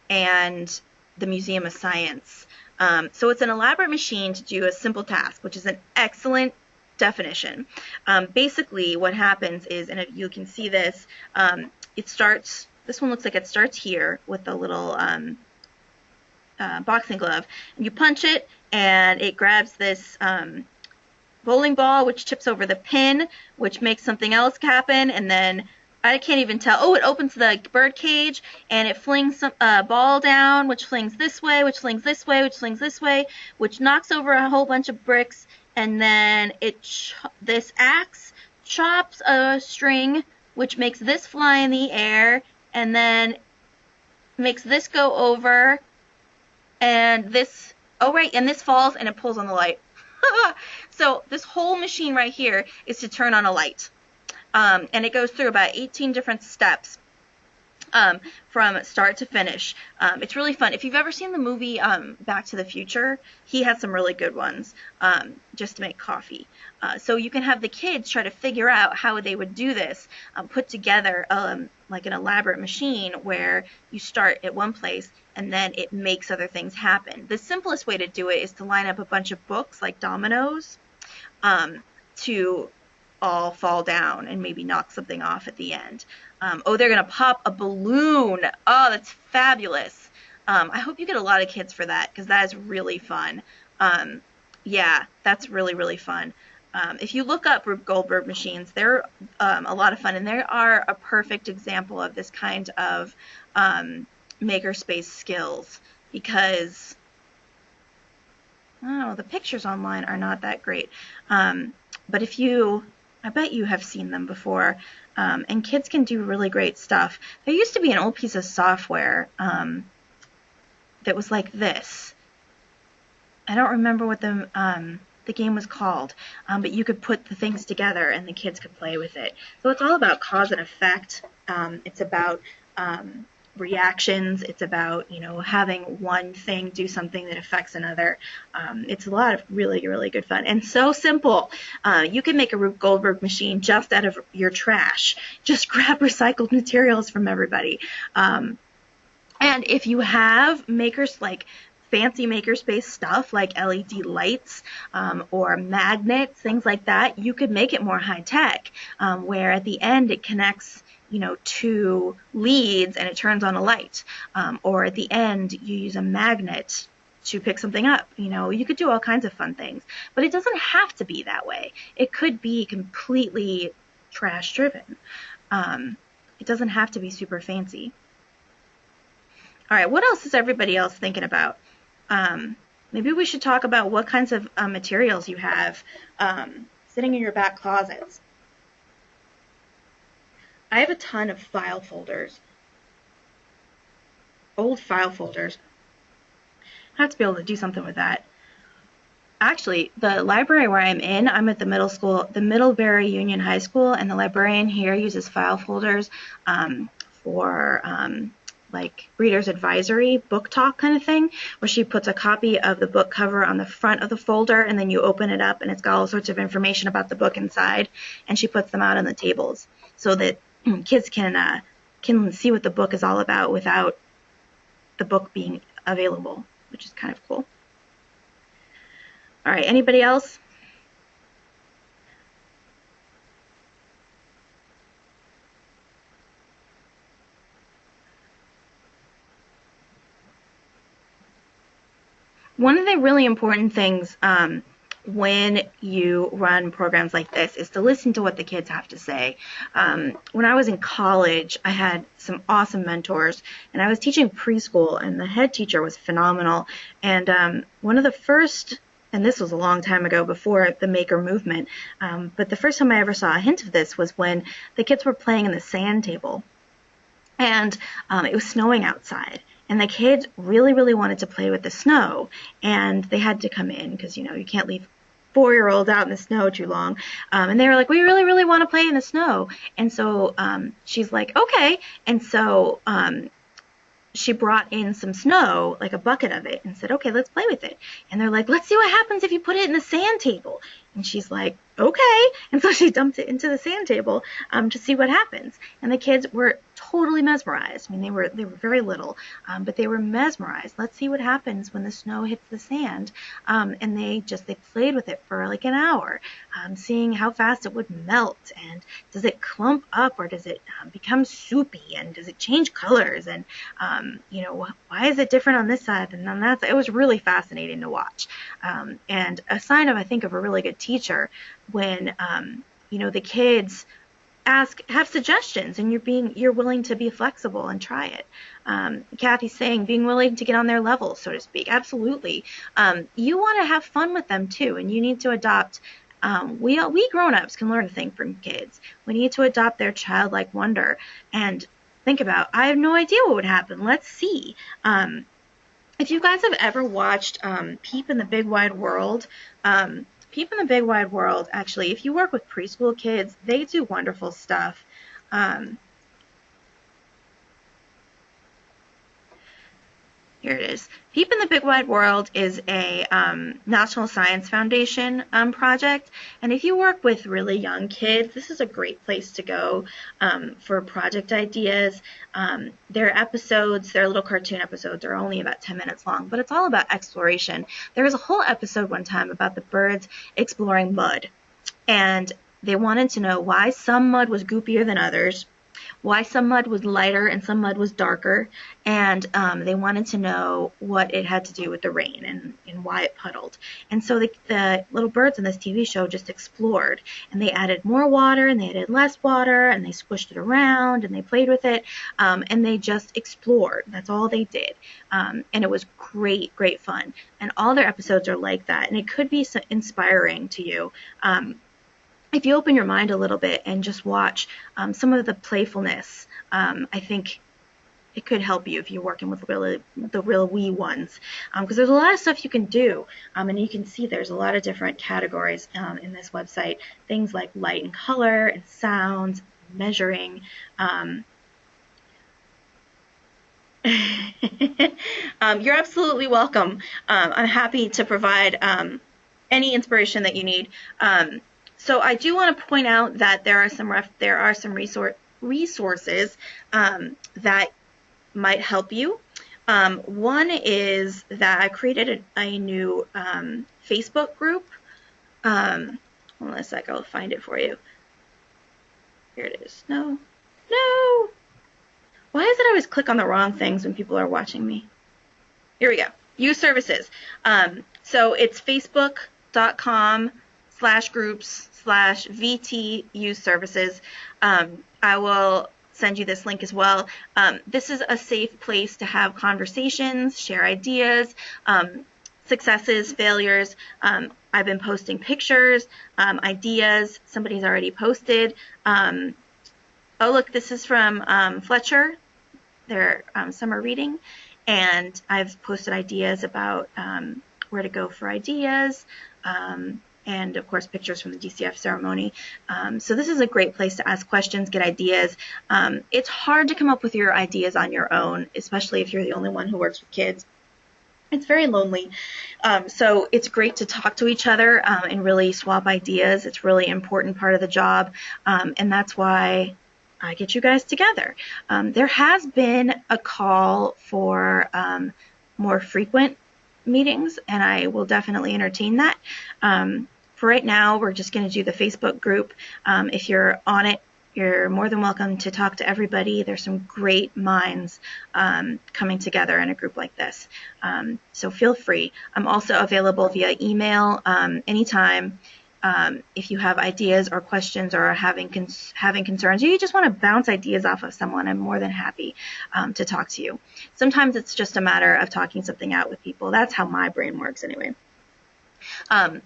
and the Museum of Science. So it's an elaborate machine to do a simple task, which is an excellent definition. Basically, what happens is, and if you can see this, it starts, this one looks like it starts here with a little boxing glove. And you punch it, and it grabs this bowling ball, which tips over the pin, which makes something else happen, and then I can't even tell. Oh, it opens the bird cage, and it flings some ball down, which flings this way, which flings this way, which flings this way, which knocks over a whole bunch of bricks, and then this axe chops a string, which makes this fly in the air, and then makes this go over, and this, oh right, and this falls, and it pulls on the light. So this whole machine right here is to turn on a light. And it goes through about 18 different steps from start to finish. It's really fun. If you've ever seen the movie Back to the Future, he has some really good ones just to make coffee. So you can have the kids try to figure out how they would do this, put together like an elaborate machine where you start at one place and then it makes other things happen. The simplest way to do it is to line up a bunch of books like dominoes to all fall down and maybe knock something off at the end. Oh, they're going to pop a balloon. Oh, that's fabulous. I hope you get a lot of kids for that because that is really fun. Yeah, that's really, really fun. If you look up Rube Goldberg machines, they're a lot of fun, and they are a perfect example of this kind of makerspace skills because, oh, the pictures online are not that great. But I bet you have seen them before, and kids can do really great stuff. There used to be an old piece of software that was like this. I don't remember what the game was called, but you could put the things together and the kids could play with it. So it's all about cause and effect. It's about reactions. It's about, having one thing do something that affects another. It's a lot of really, really good fun and so simple. You can make a Rube Goldberg machine just out of your trash. Just grab recycled materials from everybody. And if you have fancy makerspace stuff like LED lights or magnets, things like that, you could make it more high tech, where at the end it connects two leads and it turns on a light. Or at the end you use a magnet to pick something up. You could do all kinds of fun things, but it doesn't have to be that way. It could be completely trash driven. It doesn't have to be super fancy. All right, what else is everybody else thinking about? Maybe we should talk about what kinds of materials you have sitting in your back closets. I have a ton of file folders, old file folders. I have to be able to do something with that. Actually, the library where I'm at the middle school, the Middlebury Union High School, and the librarian here uses file folders for like reader's advisory, book talk kind of thing, where she puts a copy of the book cover on the front of the folder, and then you open it up and it's got all sorts of information about the book inside, and she puts them out on the tables so that kids can see what the book is all about without the book being available, which is kind of cool. All right, anybody else? One of the really important things when you run programs like this is to listen to what the kids have to say. When I was in college, I had some awesome mentors, and I was teaching preschool, and the head teacher was phenomenal. And one of the first, and this was a long time ago before the maker movement, but the first time I ever saw a hint of this was when the kids were playing in the sand table, and it was snowing outside. And the kids really, really wanted to play with the snow, and they had to come in because, you can't leave 4-year-olds out in the snow too long. And they were like, we really, really want to play in the snow. And so she's like, okay. And so she brought in some snow, like a bucket of it, and said, okay, let's play with it. And they're like, let's see what happens if you put it in the sand table. And she's like, okay. And so she dumped it into the sand table to see what happens. And the kids were totally mesmerized. I mean, they were very little, but they were mesmerized. Let's see what happens when the snow hits the sand. And they played with it for like an hour, seeing how fast it would melt, and does it clump up, or does it become soupy, and does it change colors, and why is it different on this side than on that side? It was really fascinating to watch, and a sign of, I think, of a really good teacher when the kids have suggestions, and you're willing to be flexible and try it. Kathy's saying being willing to get on their level, so to speak. Absolutely. You want to have fun with them too, and you need to adopt. We grown-ups can learn a thing from kids. We need to adopt their childlike wonder and think about, I have no idea what would happen. Let's see. If you guys have ever watched Peep in the Big Wide World, Peep in the Big Wide World, actually, if you work with preschool kids, they do wonderful stuff. Here it is. Peep in the Big Wide World is a National Science Foundation project, and if you work with really young kids, this is a great place to go for project ideas. Their episodes, their little cartoon episodes, are only about 10 minutes long, but it's all about exploration. There was a whole episode one time about the birds exploring mud, and they wanted to know why some mud was goopier than others, why some mud was lighter and some mud was darker, and they wanted to know what it had to do with the rain and why it puddled. And so the little birds in this TV show just explored, and they added more water and they added less water, and they squished it around and they played with it, and they just explored. That's all they did. And it was great, great fun. And all their episodes are like that, and it could be so inspiring to you. If you open your mind a little bit and just watch some of the playfulness, I think it could help you if you're working with the real wee ones, because there's a lot of stuff you can do, and you can see there's a lot of different categories in this website, things like light and color and sounds, measuring. You're absolutely welcome. I'm happy to provide any inspiration that you need. So I do want to point out that there are some resources that might help you. One is that I created a new Facebook group. Hold on a sec, I'll find it for you. Here it is. No. Why is it I always click on the wrong things when people are watching me? Here we go. Youth services. So it's facebook.com/groups/VT Youth Services. I will send you this link as well. This is a safe place to have conversations, share ideas, successes, failures. I've been posting pictures, ideas. Somebody's already posted. Oh, look, this is from Fletcher, their summer reading. And I've posted ideas about where to go for ideas. And of course pictures from the DCF ceremony. So this is a great place to ask questions, get ideas. It's hard to come up with your ideas on your own, especially if you're the only one who works with kids. It's very lonely. So it's great to talk to each other and really swap ideas. It's a really important part of the job, and that's why I get you guys together. There has been a call for more frequent meetings, and I will definitely entertain that. For right now, we're just going to do the Facebook group. If you're on it, you're more than welcome to talk to everybody. There's some great minds coming together in a group like this. So feel free. I'm also available via email anytime. If you have ideas or questions or are having concerns, or you just want to bounce ideas off of someone, I'm more than happy to talk to you. Sometimes it's just a matter of talking something out with people. That's how my brain works anyway.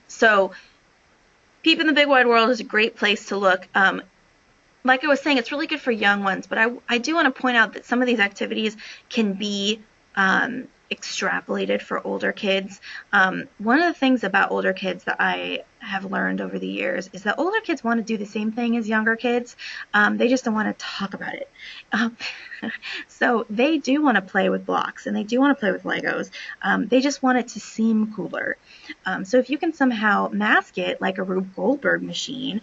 So Peep in the Big Wide World is a great place to look. Like I was saying, it's really good for young ones, but I do want to point out that some of these activities can be extrapolated for older kids. One of the things about older kids that I have learned over the years is that older kids want to do the same thing as younger kids. They just don't want to talk about it. So they do want to play with blocks and they do want to play with Legos. They just want it to seem cooler. So if you can somehow mask it like a Rube Goldberg machine,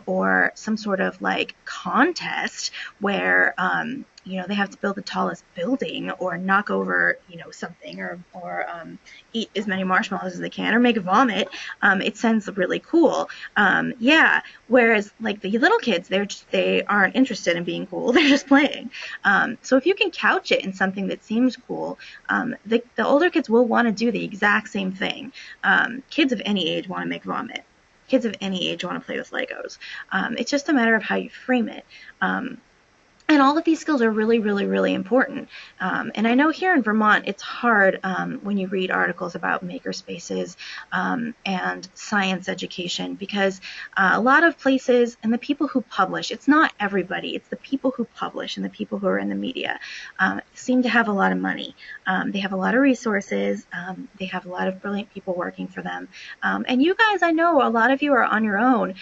or some sort of like contest where they have to build the tallest building or knock over, something or eat as many marshmallows as they can or make vomit, it sounds really cool. Whereas like the little kids, they aren't interested in being cool. They're just playing. So if you can couch it in something that seems cool, the older kids will want to do the exact same thing. Kids of any age want to make vomit. Kids of any age want to play with Legos. It's just a matter of how you frame it. And all of these skills are really, really, really important. And I know here in Vermont, it's hard when you read articles about maker spaces and science education, because a lot of places and the people who publish, it's not everybody, it's the people who publish and the people who are in the media, seem to have a lot of money. They have a lot of resources. They have a lot of brilliant people working for them. And you guys, I know a lot of you are on your own,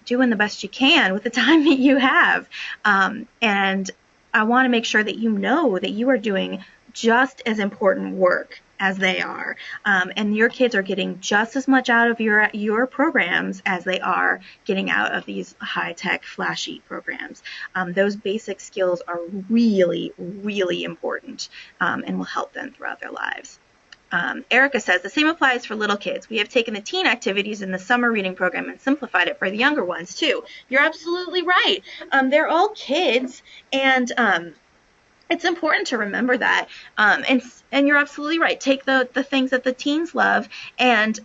doing the best you can with the time that you have. And I want to make sure that you know that you are doing just as important work as they are. And your kids are getting just as much out of your programs as they are getting out of these high-tech, flashy programs. Those basic skills are really, really important and will help them throughout their lives. Erica says, the same applies for little kids. We have taken the teen activities in the summer reading program and simplified it for the younger ones, too. You're absolutely right. They're all kids, and it's important to remember that. And you're absolutely right. Take the things that the teens love and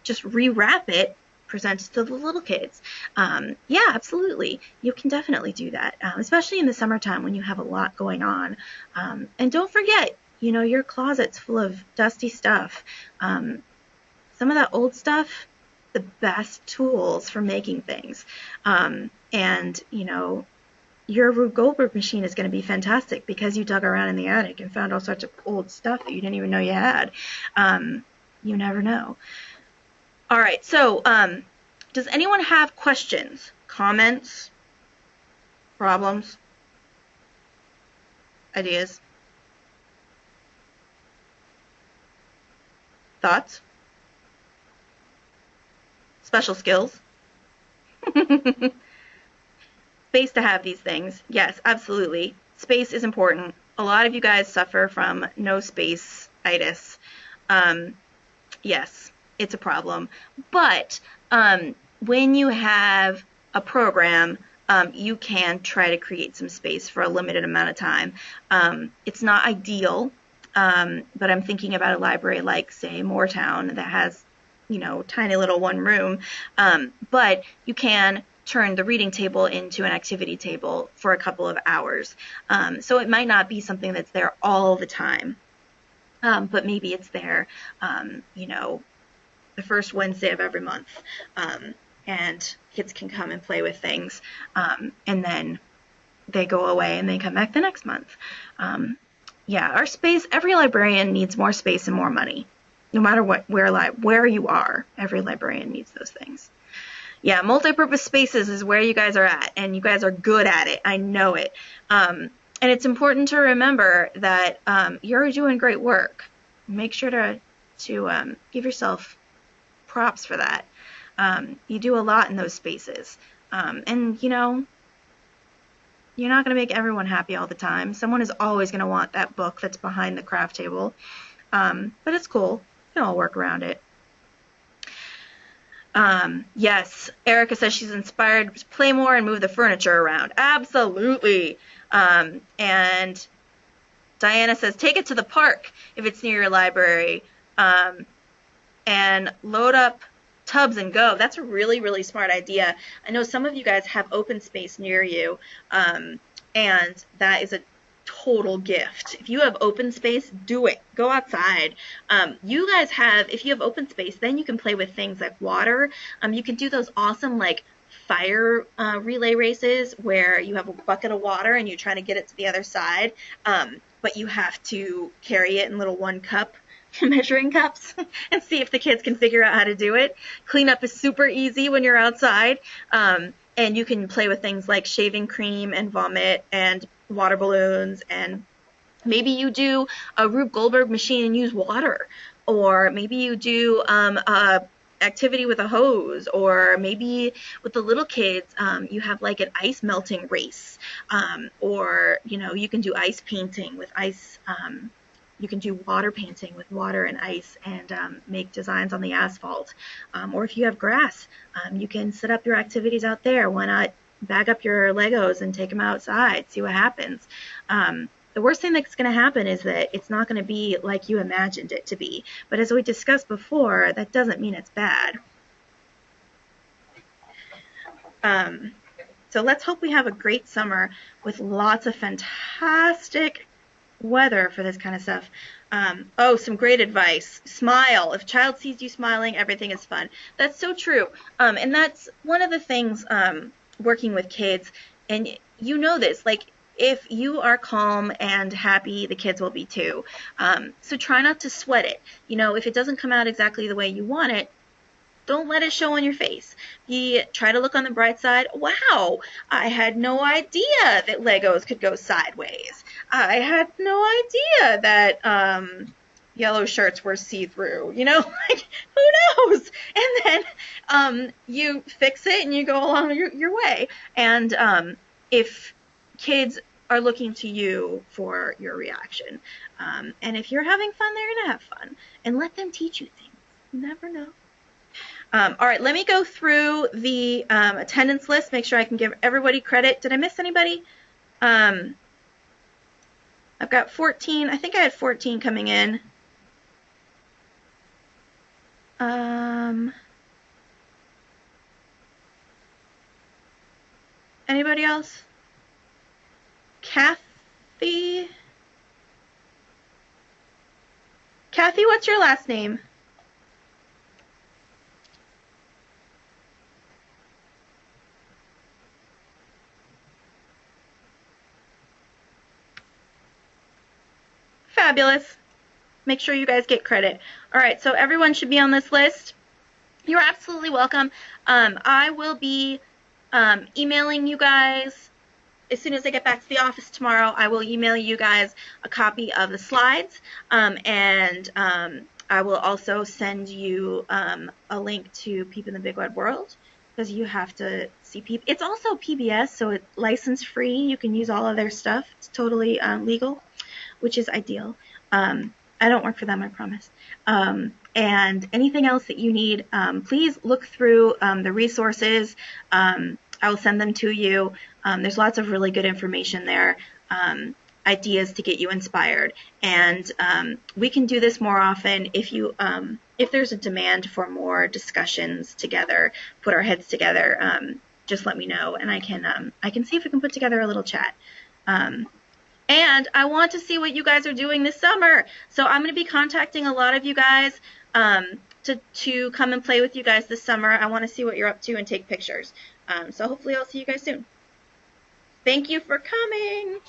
just rewrap it, present it to the little kids. Yeah, absolutely. You can definitely do that, especially in the summertime when you have a lot going on. And don't forget, you know, your closet's full of dusty stuff. Some of that old stuff, the best tools for making things. And, you know, your Rube Goldberg machine is going to be fantastic because you dug around in the attic and found all sorts of old stuff that you didn't even know you had. You never know. All right, so does anyone have questions, comments, problems, ideas? Thoughts? Special skills? Space to have these things. Yes, absolutely. Space is important. A lot of you guys suffer from no space-itis. Yes, it's a problem. But when you have a program, you can try to create some space for a limited amount of time. It's not ideal. But I'm thinking about a library like, say, Moortown that has, you know, tiny little one room. But you can turn the reading table into an activity table for a couple of hours. So it might not be something that's there all the time, but maybe it's there, you know, the first Wednesday of every month. And kids can come and play with things. And then they go away and they come back the next month. Yeah, our space, every librarian needs more space and more money. No matter where you are, every librarian needs those things. Yeah, multi-purpose spaces is where you guys are at, and you guys are good at it. I know it. And it's important to remember that you're doing great work. Make sure to give yourself props for that. You do a lot in those spaces. And, you know, you're not going to make everyone happy all the time. Someone is always going to want that book that's behind the craft table. But it's cool. You can all work around it. Yes, Erica says she's inspired to play more and move the furniture around. Absolutely. And Diana says, take it to the park if it's near your library. And load up tubs and go. That's a really, really smart idea. I know some of you guys have open space near you, and that is a total gift. If you have open space, do it. Go outside. You guys have, if you have open space, then you can play with things like water. You can do those awesome like fire relay races where you have a bucket of water and you're trying to get it to the other side, but you have to carry it in little 1-cup measuring cups and see if the kids can figure out how to do it. Cleanup is super easy when you're outside, and you can play with things like shaving cream and vomit and water balloons, and maybe you do a Rube Goldberg machine and use water, or maybe you do a activity with a hose, or maybe with the little kids you have like an ice melting race, or you know, you can do ice painting with ice. You can do water painting with water and ice and make designs on the asphalt. Or if you have grass, you can set up your activities out there. Why not bag up your Legos and take them outside, see what happens. The worst thing that's going to happen is that it's not going to be like you imagined it to be. But as we discussed before, that doesn't mean it's bad. So So let's hope we have a great summer with lots of fantastic weather for this kind of stuff. Oh, some great advice. Smile. If a child sees you smiling, everything is fun. That's so true. And that's one of the things working with kids, and you know this, like, if you are calm and happy, the kids will be too. So try not to sweat it. You know, if it doesn't come out exactly the way you want it, don't let it show on your face. Try to look on the bright side. Wow, I had no idea that Legos could go sideways. I had no idea that yellow shirts were see-through. You know, like, who knows? And then you fix it and you go along your way. And if kids are looking to you for your reaction, and if you're having fun, they're going to have fun. And let them teach you things. You never know. All right, let me go through the attendance list, make sure I can give everybody credit. Did I miss anybody? I've got 14. I think I had 14 coming in. Anybody else? Kathy? Kathy, what's your last name? Fabulous. Make sure you guys get credit. All right, so everyone should be on this list. You're absolutely welcome. I will be emailing you guys as soon as I get back to the office tomorrow. I will email you guys a copy of the slides, and I will also send you a link to Peep in the Big Wide World, because you have to see Peep. It's also PBS, so it's license free. You can use all of their stuff. It's totally legal, which is ideal. I don't work for them, I promise. And anything else that you need, please look through the resources. I will send them to you. There's lots of really good information there, ideas to get you inspired. And we can do this more often if there's a demand for more discussions together, put our heads together. Just let me know, and I can see if we can put together a little chat. And I want to see what you guys are doing this summer. So I'm going to be contacting a lot of you guys to come and play with you guys this summer. I want to see what you're up to and take pictures. So hopefully I'll see you guys soon. Thank you for coming.